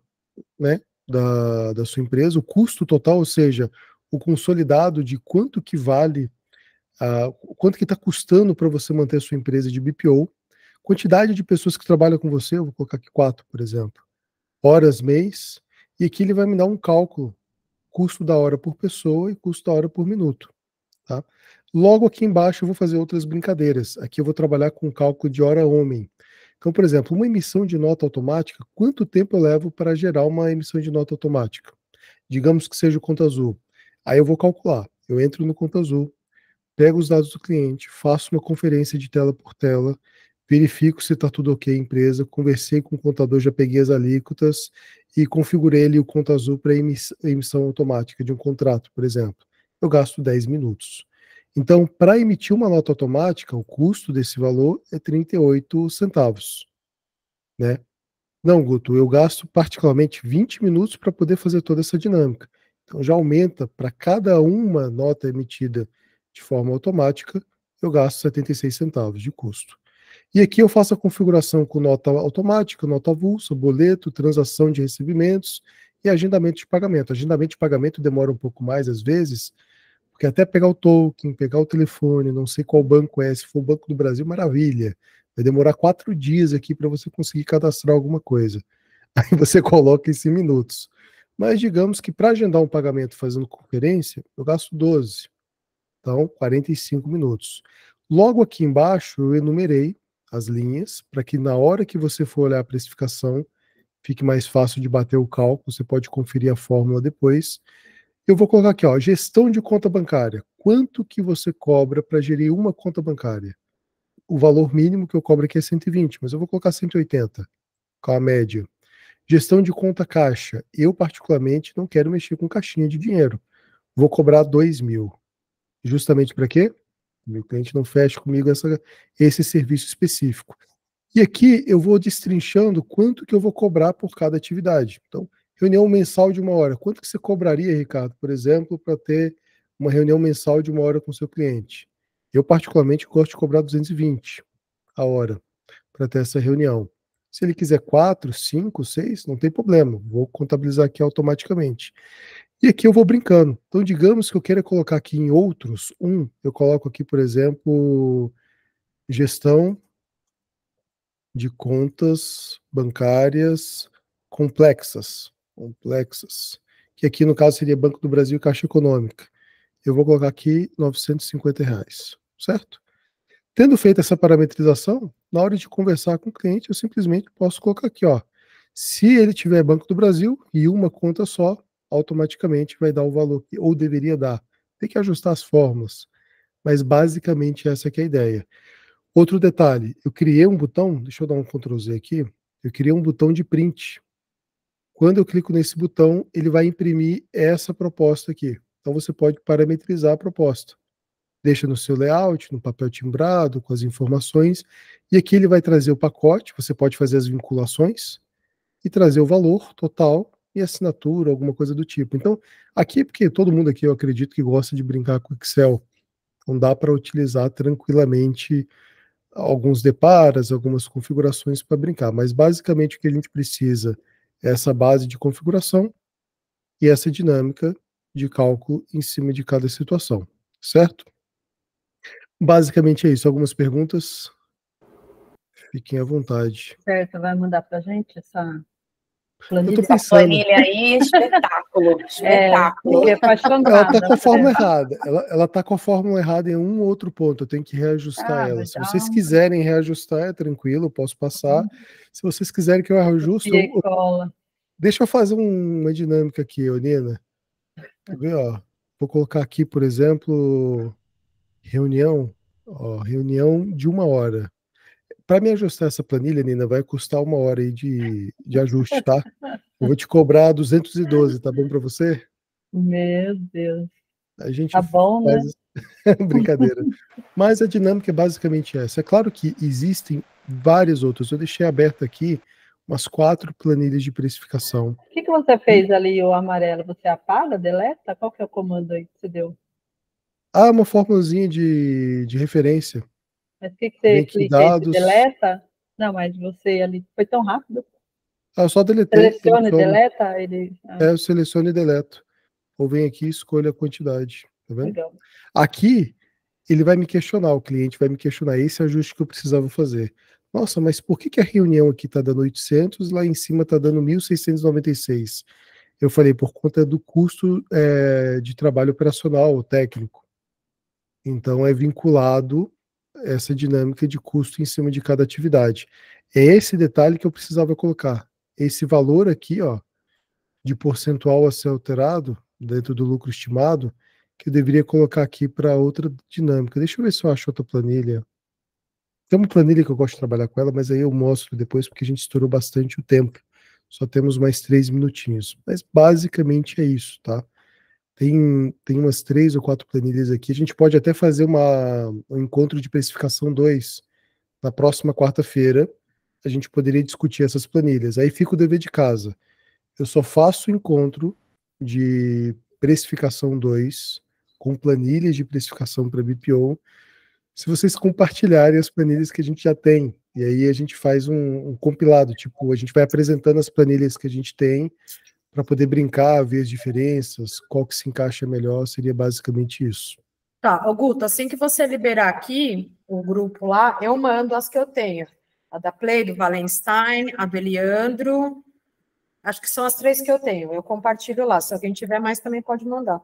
né, da sua empresa, o custo total, ou seja, o consolidado de quanto que vale, quanto que está custando para você manter a sua empresa de BPO, quantidade de pessoas que trabalham com você, eu vou colocar aqui 4, por exemplo, horas mês, E aqui ele vai me dar um cálculo, custo da hora por pessoa e custo da hora por minuto. Tá? Logo aqui embaixo eu vou fazer outras brincadeiras. Aqui eu vou trabalhar com cálculo de hora homem. Então, por exemplo, uma emissão de nota automática, quanto tempo eu levo para gerar uma emissão de nota automática? Digamos que seja o Conta Azul. Aí eu vou calcular. Eu entro no Conta Azul, pego os dados do cliente, faço uma conferência de tela por tela, verifico se está tudo ok, empresa, conversei com o contador, já peguei as alíquotas e configurei ali o Conta Azul para emissão automática de um contrato, por exemplo. Eu gasto 10 minutos. Então, para emitir uma nota automática, o custo desse valor é 38 centavos. Né? Não, Guto, eu gasto particularmente 20 minutos para poder fazer toda essa dinâmica. Então, já aumenta para cada uma nota emitida de forma automática, eu gasto 76 centavos de custo. E aqui eu faço a configuração com nota automática, nota avulsa, boleto, transação de recebimentos e agendamento de pagamento. Agendamento de pagamento demora um pouco mais, às vezes, porque até pegar o token, pegar o telefone, não sei qual banco é, se for o Banco do Brasil, maravilha. Vai demorar 4 dias aqui para você conseguir cadastrar alguma coisa. Aí você coloca isso em minutos. Mas digamos que para agendar um pagamento fazendo conferência, eu gasto 12. Então, 45 minutos. Logo aqui embaixo, eu enumerei as linhas, para que na hora que você for olhar a precificação, fique mais fácil de bater o cálculo, você pode conferir a fórmula depois. Eu vou colocar aqui, ó, gestão de conta bancária. Quanto que você cobra para gerir uma conta bancária? O valor mínimo que eu cobro aqui é 120, mas eu vou colocar 180, com a média. Gestão de conta caixa. Eu, particularmente, não quero mexer com caixinha de dinheiro. Vou cobrar 2.000. Justamente para quê? Meu cliente não fecha comigo esse serviço específico. E aqui eu vou destrinchando quanto que eu vou cobrar por cada atividade. Então, reunião mensal de 1 hora. Quanto que você cobraria, Ricardo, por exemplo, para ter uma reunião mensal de 1 hora com o seu cliente? Eu, particularmente, gosto de cobrar 220 a hora para ter essa reunião. Se ele quiser 4, 5, 6, não tem problema. Vou contabilizar aqui automaticamente. E aqui eu vou brincando. Então, digamos que eu queira colocar aqui em outros, eu coloco aqui, por exemplo, gestão de contas bancárias complexas, que aqui no caso seria Banco do Brasil e Caixa Econômica. Eu vou colocar aqui R$950, certo? Tendo feito essa parametrização, na hora de conversar com o cliente, eu simplesmente posso colocar aqui, ó, se ele tiver Banco do Brasil e uma conta só, automaticamente vai dar o valor que, ou deveria dar. Tem que ajustar as fórmulas, mas basicamente essa que é a ideia. Outro detalhe, eu criei um botão, deixa eu dar um Ctrl Z aqui, eu criei um botão de print. Quando eu clico nesse botão, ele vai imprimir essa proposta aqui. Então você pode parametrizar a proposta. Deixa no seu layout, no papel timbrado, com as informações, e aqui ele vai trazer o pacote, você pode fazer as vinculações, e trazer o valor total e assinatura, alguma coisa do tipo. Então, aqui, porque todo mundo aqui, eu acredito que gosta de brincar com Excel, então dá para utilizar tranquilamente alguns deparas, algumas configurações para brincar, mas basicamente o que a gente precisa é essa base de configuração e essa dinâmica de cálculo em cima de cada situação, certo? Basicamente é isso. Algumas perguntas? Fiquem à vontade. Certo, vai mandar para a gente essa planilha? Essa planilha aí, espetáculo, espetáculo. É apaixonada. Ela está com a forma errada. Ela está com a fórmula errada em um outro ponto. Eu tenho que reajustar ela. Se vocês quiserem reajustar, é tranquilo, eu posso passar. Se vocês quiserem que eu reajuste, deixa eu fazer uma dinâmica aqui, Nina. Quer ver, ó? Vou colocar aqui, por exemplo, reunião de 1 hora. Para me ajustar essa planilha, Nina, vai custar 1 hora aí de ajuste, tá? Eu vou te cobrar 212, tá bom para você? Meu Deus. A gente tá bom, faz... né? Brincadeira. Mas a dinâmica é basicamente essa. É claro que existem várias outras. Eu deixei aberto aqui umas 4 planilhas de precificação. O que você fez ali, o amarelo? Você apaga, deleta? Qual que é o comando aí que você deu? Uma formulazinha de referência. Mas o que você clica dados... aí? Deleta? Não, mas você ali foi tão rápido. Eu só deletei. Seleciona e deleta? Eu seleciono e deleto. Ou vem aqui e escolho a quantidade. Tá vendo? Legal. Aqui, ele vai me questionar, o cliente vai me questionar esse ajuste que eu precisava fazer. Nossa, mas por que a reunião aqui está dando 800, lá em cima está dando 1.696? Eu falei, por conta do custo de trabalho operacional, técnico. Então, é vinculado essa dinâmica de custo em cima de cada atividade. É esse detalhe que eu precisava colocar. Esse valor aqui, ó, de percentual a ser alterado, dentro do lucro estimado, que eu deveria colocar aqui para outra dinâmica. Deixa eu ver se eu acho outra planilha. Tem uma planilha que eu gosto de trabalhar com ela, mas aí eu mostro depois, porque a gente estourou bastante o tempo. Só temos mais 3 minutinhos. Mas basicamente é isso, tá? Tem umas 3 ou 4 planilhas aqui. A gente pode até fazer um encontro de precificação 2 na próxima quarta-feira. A gente poderia discutir essas planilhas. Aí fica o dever de casa. Eu só faço o encontro de precificação 2 com planilhas de precificação para BPO se vocês compartilharem as planilhas que a gente já tem. E aí a gente faz um compilado, tipo, a gente vai apresentando as planilhas que a gente tem para poder brincar, ver as diferenças, qual que se encaixa melhor, seria basicamente isso. Tá, Guto, assim que você liberar aqui o grupo lá, eu mando as que eu tenho. A da Play, do Wallenstein, a do Eliandro, acho que são as 3 que eu tenho. Eu compartilho lá, se alguém tiver mais também pode mandar.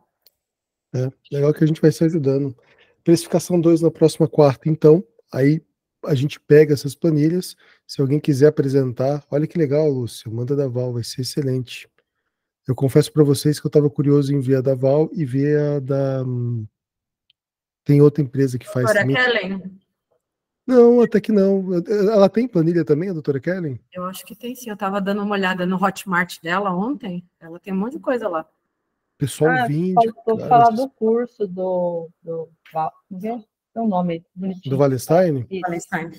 Legal que a gente vai se ajudando. Precificação 2 na próxima quarta, então, aí a gente pega essas planilhas, se alguém quiser apresentar, olha que legal, Lúcio, manda da Val, vai ser excelente. Eu confesso para vocês que eu estava curioso em ver a da Val e ver a da... Tem outra empresa que faz doutora também. Kellen? Não, até que não. Ela tem planilha também, a doutora Kellen? Eu acho que tem sim, eu estava dando uma olhada no Hotmart dela ontem, ela tem um monte de coisa lá. Pessoal vinde. Faltou falar do curso do tem um nome bonitinho. Do Wallenstein? Wallenstein.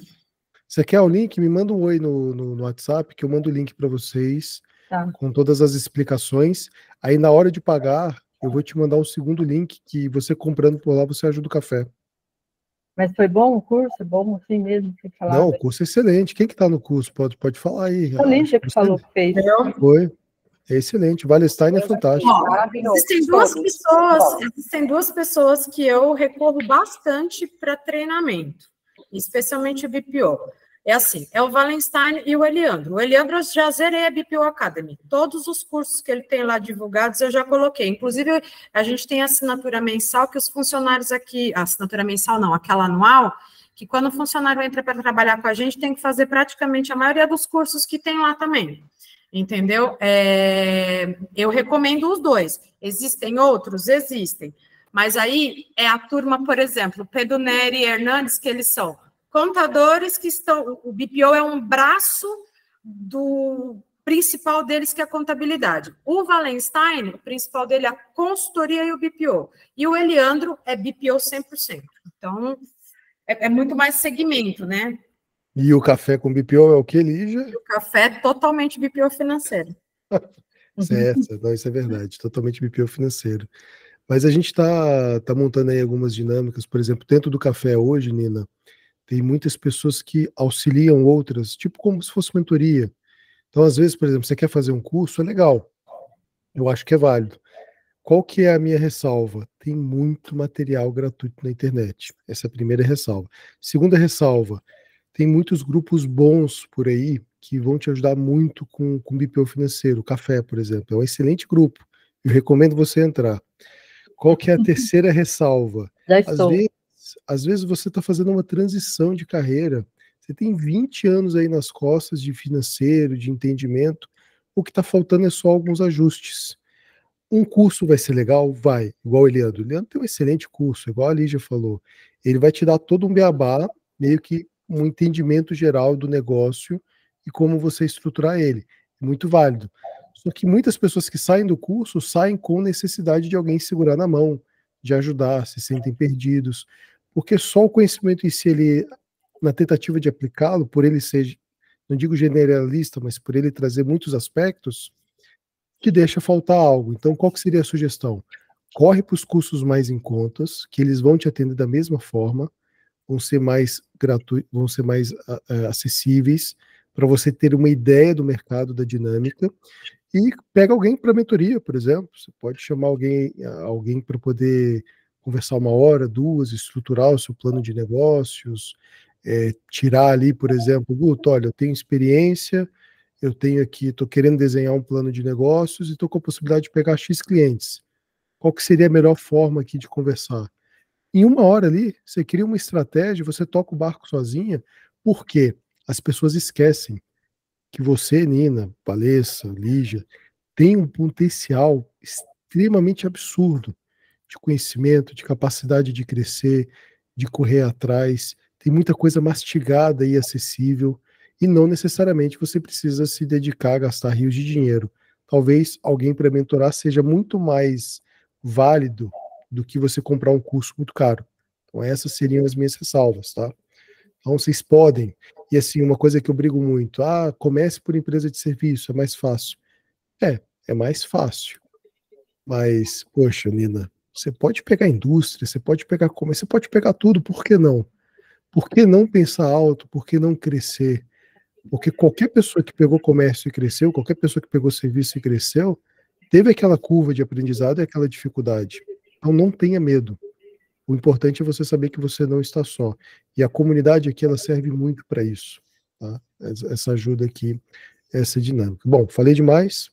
Você quer o link? Me manda um oi no WhatsApp, que eu mando o link para vocês, tá, com todas as explicações. Aí, na hora de pagar, eu vou te mandar um segundo link, que você comprando por lá, você ajuda o café. Mas foi bom o curso? É bom assim mesmo? Que não, o curso é excelente. Quem que está no curso? Pode falar aí. A Lígia que falou que fez. Foi. É excelente. O Wallenstein é fantástico. Existem duas pessoas que eu recorro bastante para treinamento, especialmente o BPO. É assim, é o Wallenstein e o Eliandro. O Eliandro eu já zerei a BPO Academy. Todos os cursos que ele tem lá divulgados eu já coloquei. Inclusive, a gente tem a assinatura mensal que os funcionários aqui... A assinatura mensal não, aquela anual, que quando o funcionário entra para trabalhar com a gente, tem que fazer praticamente a maioria dos cursos que tem lá também. Entendeu? Eu recomendo os 2. Existem outros? Existem. Mas aí é a turma, por exemplo, Pedro Neri e Hernandes, que eles são contadores que estão... O BPO é um braço do principal deles, que é a contabilidade. O Wallenstein, o principal dele é a consultoria e o BPO. E o Eliandro é BPO 100%. Então, é muito mais segmento, né? E o café com BPO é o que, Lígia? O café é totalmente BPO financeiro. Certo, não, isso é verdade, totalmente BPO financeiro. Mas a gente está montando aí algumas dinâmicas, por exemplo, dentro do café hoje, Nina, tem muitas pessoas que auxiliam outras, tipo como se fosse mentoria. Então, às vezes, por exemplo, você quer fazer um curso, é legal, eu acho que é válido. Qual que é a minha ressalva? Tem muito material gratuito na internet. Essa é a primeira ressalva. Segunda ressalva, tem muitos grupos bons por aí que vão te ajudar muito com BPO financeiro. O Café, por exemplo, é um excelente grupo. Eu recomendo você entrar. Qual que é a terceira ressalva? Já estou. Às vezes você está fazendo uma transição de carreira. Você tem 20 anos aí nas costas de financeiro, de entendimento. O que está faltando é só alguns ajustes. Um curso vai ser legal? Vai. Igual o Eliandro. O Eliandro tem um excelente curso, igual a Lígia falou. Ele vai te dar todo um beabá, meio que um entendimento geral do negócio e como você estruturar ele. Muito válido. Só que muitas pessoas que saem do curso saem com necessidade de alguém segurar na mão, de ajudar, se sentem perdidos, porque só o conhecimento em si, ele, na tentativa de aplicá-lo, por ele ser, não digo generalista, mas por ele trazer muitos aspectos, que deixa faltar algo. Então, qual que seria a sugestão? Corre para os cursos mais em contas, que eles vão te atender da mesma forma, vão ser mais gratuitos, vão ser mais acessíveis, para você ter uma ideia do mercado, da dinâmica, e pega alguém para mentoria, por exemplo. Você pode chamar alguém para poder conversar 1 hora, 2, estruturar o seu plano de negócios, tirar ali, por exemplo, Guto, olha, eu tenho experiência eu tenho aqui, estou querendo desenhar um plano de negócios e estou com a possibilidade de pegar X clientes. Qual que seria a melhor forma aqui de conversar? Em 1 hora ali, você cria uma estratégia, você toca o barco sozinha, porque as pessoas esquecem que você, Nina, Valessa, Lígia, tem um potencial extremamente absurdo de conhecimento, de capacidade de crescer, de correr atrás. Tem muita coisa mastigada e acessível, e não necessariamente você precisa se dedicar a gastar rios de dinheiro. Talvez alguém para mentorar seja muito mais válido do que você comprar um curso muito caro. Então essas seriam as minhas ressalvas, tá? Então vocês podem, e assim, uma coisa que eu brigo muito, comece por empresa de serviço, é mais fácil. É mais fácil. Mas, poxa, Nina, você pode pegar indústria, você pode pegar comércio, você pode pegar tudo, por que não? Por que não pensar alto? Por que não crescer? Porque qualquer pessoa que pegou comércio e cresceu, qualquer pessoa que pegou serviço e cresceu, teve aquela curva de aprendizado e aquela dificuldade. Então não tenha medo. O importante é você saber que você não está só. E a comunidade aqui, ela serve muito para isso. Tá? Essa ajuda aqui, essa dinâmica. Bom, falei demais.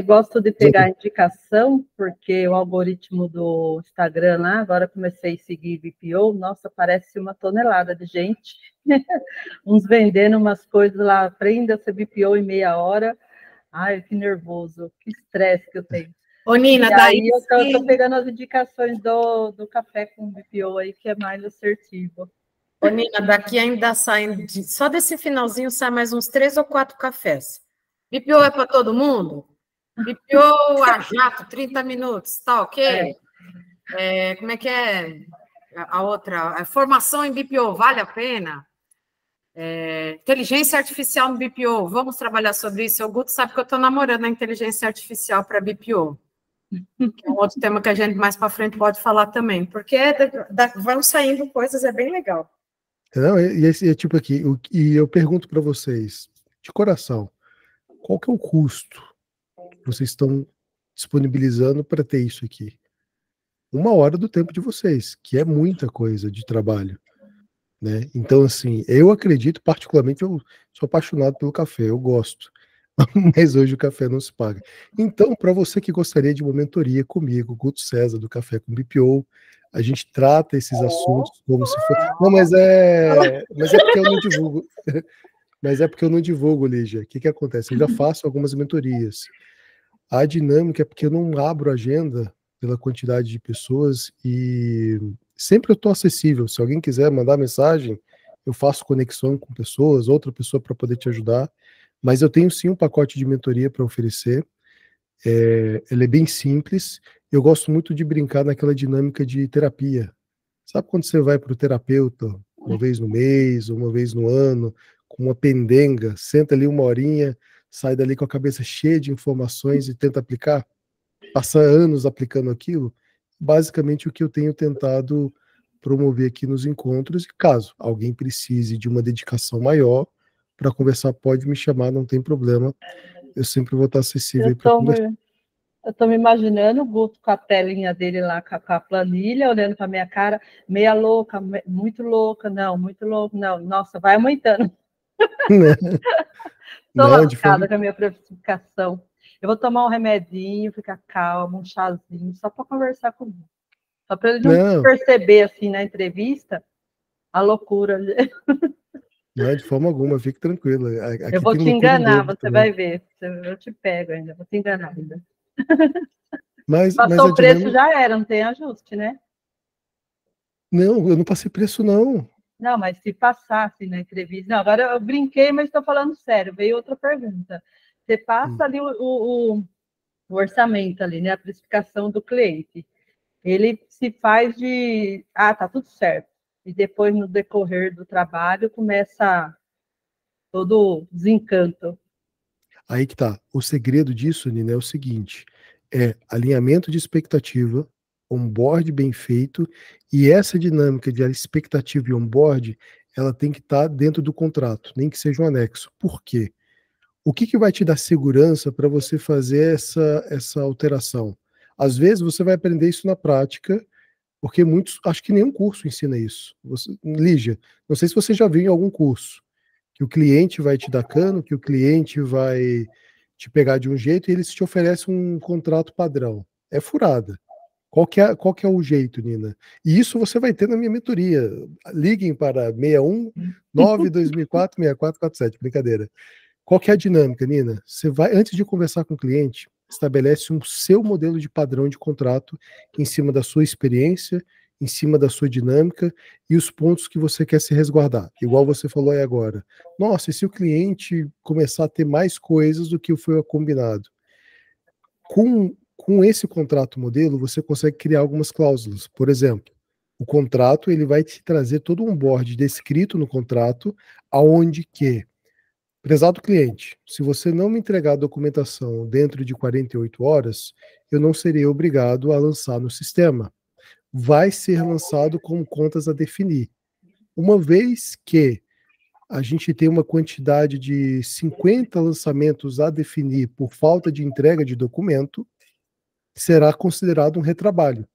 Gosto de pegar a indicação, porque o algoritmo do Instagram lá, agora comecei a seguir BPO, nossa, parece uma tonelada de gente. Uns vendendo umas coisas lá, aprenda a ser BPO em meia hora. Ai, que nervoso, que estresse que eu tenho. Ô, Nina, daí eu tô pegando as indicações do café com BPO aí, que é mais assertivo. Ô, Nina, daqui ainda saem, só desse finalzinho sai mais uns 3 ou 4 cafés. BPO é para todo mundo? BPO a jato, 30 minutos, tá ok? Como é que é a outra? A formação em BPO, vale a pena? Inteligência artificial no BPO, vamos trabalhar sobre isso. O Guto sabe que eu estou namorando a inteligência artificial para BPO. Que é um outro tema que a gente mais para frente pode falar também, porque vão saindo coisas, é bem legal. Não, e é tipo aqui, e eu pergunto para vocês, de coração, qual que é o custo que vocês estão disponibilizando para ter isso aqui? 1 hora do tempo de vocês, que é muita coisa de trabalho, né? Então, assim, eu acredito, particularmente, eu sou apaixonado pelo café, eu gosto, mas hoje o café não se paga. Então, para você que gostaria de uma mentoria comigo, Guto César, do Café com BPO, a gente trata esses assuntos como se fosse... Não, mas é porque eu não divulgo. Mas é porque eu não divulgo, Lígia. O que acontece? Eu já faço algumas mentorias. A dinâmica é porque eu não abro agenda pela quantidade de pessoas e sempre eu estou acessível. Se alguém quiser mandar mensagem, eu faço conexão com pessoas, outra pessoa para poder te ajudar. Mas eu tenho sim um pacote de mentoria para oferecer. Ele é bem simples. Eu gosto muito de brincar naquela dinâmica de terapia. Sabe quando você vai para o terapeuta uma vez no mês, uma vez no ano, com uma pendenga, senta ali 1 horinha, sai dali com a cabeça cheia de informações e tenta aplicar? Passa anos aplicando aquilo? Basicamente o que eu tenho tentado promover aqui nos encontros, e caso alguém precise de uma dedicação maior para conversar, pode me chamar, não tem problema. Eu sempre vou estar acessível para conversar. Eu estou me imaginando o Guto com a telinha dele lá, com a planilha, olhando para a minha cara, meia louca, muito louca, não, muito louco, não. Nossa, vai aumentando. Estou lascada com a minha precificação. Eu vou tomar um remedinho, ficar calma, um chazinho, só para conversar comigo. Só para ele não perceber, assim, na entrevista, a loucura. Não, de forma alguma, fique tranquila. Eu vou te enganar, você vai ver. Eu te pego ainda, vou te enganar ainda. Passou o preço, já era, não tem ajuste, né? Não, eu não passei preço, não. Não, mas se passasse na entrevista... Não, agora eu brinquei, mas estou falando sério. Veio outra pergunta. Você passa ali o orçamento ali, né? A precificação do cliente. Ele se faz de... tá tudo certo. E depois, no decorrer do trabalho, começa todo o desencanto. Aí que tá. O segredo disso, Nina, é o seguinte: alinhamento de expectativa, onboard bem feito, e essa dinâmica de expectativa e onboard, ela tem que estar dentro do contrato, nem que seja um anexo. Por quê? O que vai te dar segurança para você fazer essa alteração? Às vezes você vai aprender isso na prática, porque muitos, acho que nenhum curso ensina isso. Lígia, não sei se você já viu em algum curso. que o cliente vai te dar cano, que o cliente vai te pegar de um jeito e eles te oferecem um contrato padrão. É furada. Qual que é o jeito, Nina? E isso você vai ter na minha mentoria. Liguem para 61 92004 6447. Brincadeira. Qual que é a dinâmica, Nina? Você vai, antes de conversar com o cliente, estabelece um seu modelo de padrão de contrato em cima da sua experiência, em cima da sua dinâmica e os pontos que você quer se resguardar. Igual você falou aí agora. Nossa, e se o cliente começar a ter mais coisas do que foi combinado? Com esse contrato modelo, você consegue criar algumas cláusulas. Por exemplo, o contrato ele vai te trazer todo um board descrito no contrato, aonde que, prezado cliente, se você não me entregar a documentação dentro de 48 horas, eu não serei obrigado a lançar no sistema. Vai ser lançado com contas a definir. Uma vez que a gente tem uma quantidade de 50 lançamentos a definir por falta de entrega de documento, será considerado um retrabalho.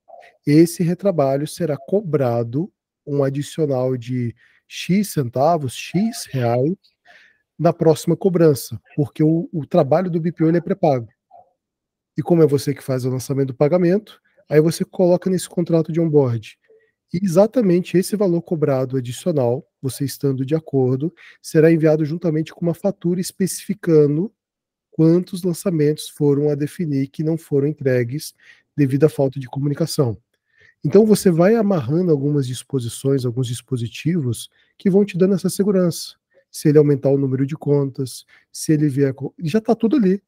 Esse retrabalho será cobrado um adicional de X centavos, X reais, na próxima cobrança, porque o trabalho do BPO ele é pré-pago. E como é você que faz o lançamento do pagamento, aí você coloca nesse contrato de onboard. E exatamente esse valor cobrado adicional, você estando de acordo, será enviado juntamente com uma fatura especificando quantos lançamentos foram a definir que não foram entregues devido à falta de comunicação. Então você vai amarrando algumas disposições, alguns dispositivos que vão te dando essa segurança. Se ele aumentar o número de contas, se ele vier... Já está tudo ali.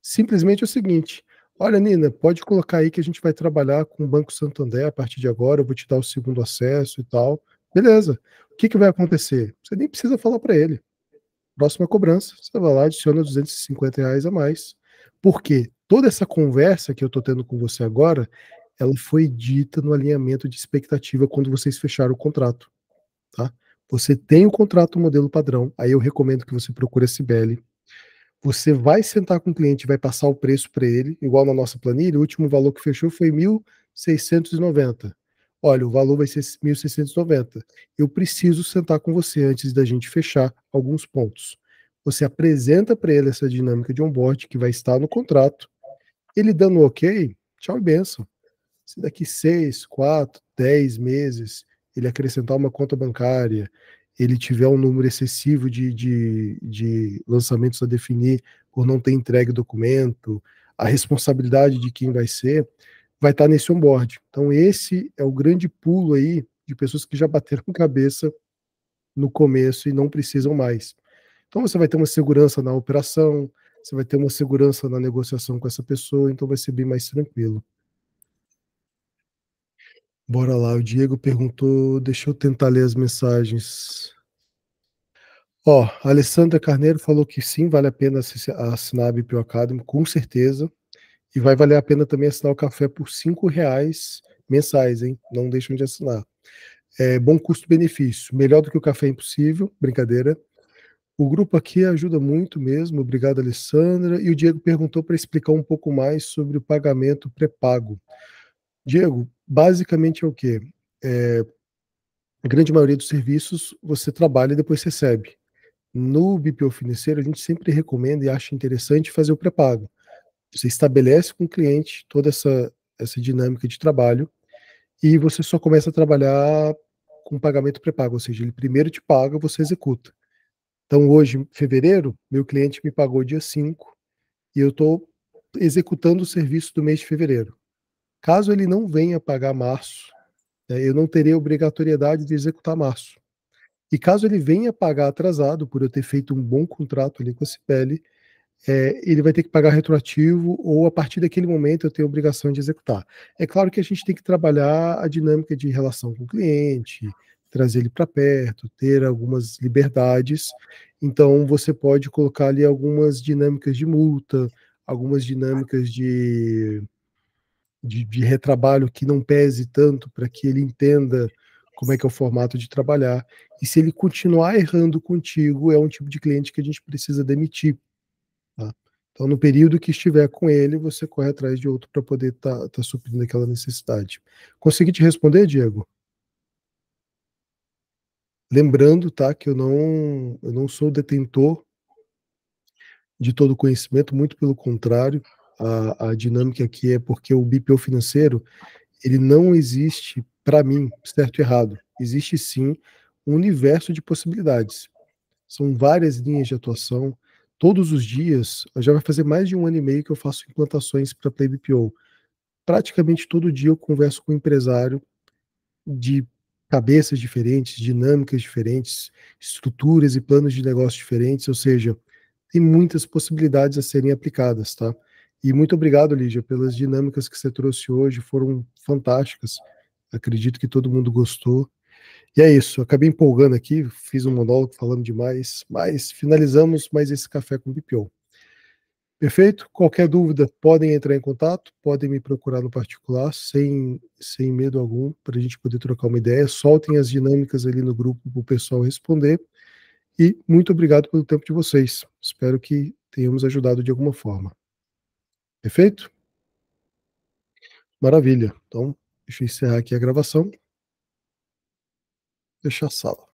Simplesmente é o seguinte, olha, Nina, pode colocar aí que a gente vai trabalhar com o Banco Santander a partir de agora, eu vou te dar o segundo acesso e tal. Beleza. O que vai acontecer? Você nem precisa falar para ele. Próxima cobrança, você vai lá, adiciona R$250 a mais. Porque toda essa conversa que eu estou tendo com você agora, ela foi dita no alinhamento de expectativa quando vocês fecharam o contrato. Tá? Você tem o contrato modelo padrão, aí eu recomendo que você procure a Cibele. Você vai sentar com o cliente, vai passar o preço para ele, igual na nossa planilha, o último valor que fechou foi 1.690. Olha, o valor vai ser 1.690. Eu preciso sentar com você antes da gente fechar alguns pontos. Você apresenta para ele essa dinâmica de onboard que vai estar no contrato. Ele dando ok, tchau e benção. Se daqui 6, 4, 10 meses ele acrescentar uma conta bancária, ele tiver um número excessivo de lançamentos a definir por não ter entregue documento, a responsabilidade de quem vai estar nesse onboard. Então esse é o grande pulo aí de pessoas que já bateram cabeça no começo e não precisam mais. Então você vai ter uma segurança na operação, você vai ter uma segurança na negociação com essa pessoa, então vai ser bem mais tranquilo. Bora lá, o Diego perguntou, deixa eu tentar ler as mensagens. Ó, a Alessandra Carneiro falou que sim, vale a pena assinar a BPO Academy, com certeza. E vai valer a pena também assinar o café por R$5 mensais, hein? Não deixam de assinar. É bom custo-benefício. Melhor do que o café é impossível, brincadeira. O grupo aqui ajuda muito mesmo. Obrigado, Alessandra. E o Diego perguntou para explicar um pouco mais sobre o pagamento pré-pago. Diego, basicamente é o quê? A grande maioria dos serviços você trabalha e depois recebe. No BPO financeiro, a gente sempre recomenda e acha interessante fazer o pré-pago. Você estabelece com o cliente toda essa dinâmica de trabalho e você só começa a trabalhar com pagamento pré-pago, ou seja, ele primeiro te paga, você executa. Então hoje, em fevereiro, meu cliente me pagou dia 5 e eu estou executando o serviço do mês de fevereiro. Caso ele não venha pagar março, eu não terei obrigatoriedade de executar março. E caso ele venha pagar atrasado, por eu ter feito um bom contrato ali com a Cibele, ele vai ter que pagar retroativo ou a partir daquele momento eu tenho a obrigação de executar. É claro que a gente tem que trabalhar a dinâmica de relação com o cliente, trazer ele para perto, ter algumas liberdades. Então você pode colocar ali algumas dinâmicas de multa, algumas dinâmicas de retrabalho que não pese tanto para que ele entenda como é que é o formato de trabalhar. E se ele continuar errando contigo, é um tipo de cliente que a gente precisa demitir. Tá? Então, no período que estiver com ele, você corre atrás de outro para poder tá suprindo aquela necessidade. Consegui te responder, Diego? Lembrando, tá, que eu não sou detentor de todo o conhecimento, muito pelo contrário, a dinâmica aqui é porque o BPO financeiro, ele não existe, para mim, certo e errado. Existe sim um universo de possibilidades. São várias linhas de atuação. Todos os dias, já vai fazer mais de 1 ano e meio que eu faço implantações para Play BPO. Praticamente todo dia eu converso com um empresário de cabeças diferentes, dinâmicas diferentes, estruturas e planos de negócio diferentes, ou seja, tem muitas possibilidades a serem aplicadas, tá? E muito obrigado, Lígia, pelas dinâmicas que você trouxe hoje, foram fantásticas. Acredito que todo mundo gostou. E é isso, acabei empolgando aqui, fiz um monólogo falando demais, mas finalizamos mais esse café com BPO. Perfeito? Qualquer dúvida, podem entrar em contato, podem me procurar no particular, sem medo algum, para a gente poder trocar uma ideia. Soltem as dinâmicas ali no grupo para o pessoal responder. E muito obrigado pelo tempo de vocês. Espero que tenhamos ajudado de alguma forma. Perfeito? Maravilha. Então, deixa eu encerrar aqui a gravação. Fechar a sala.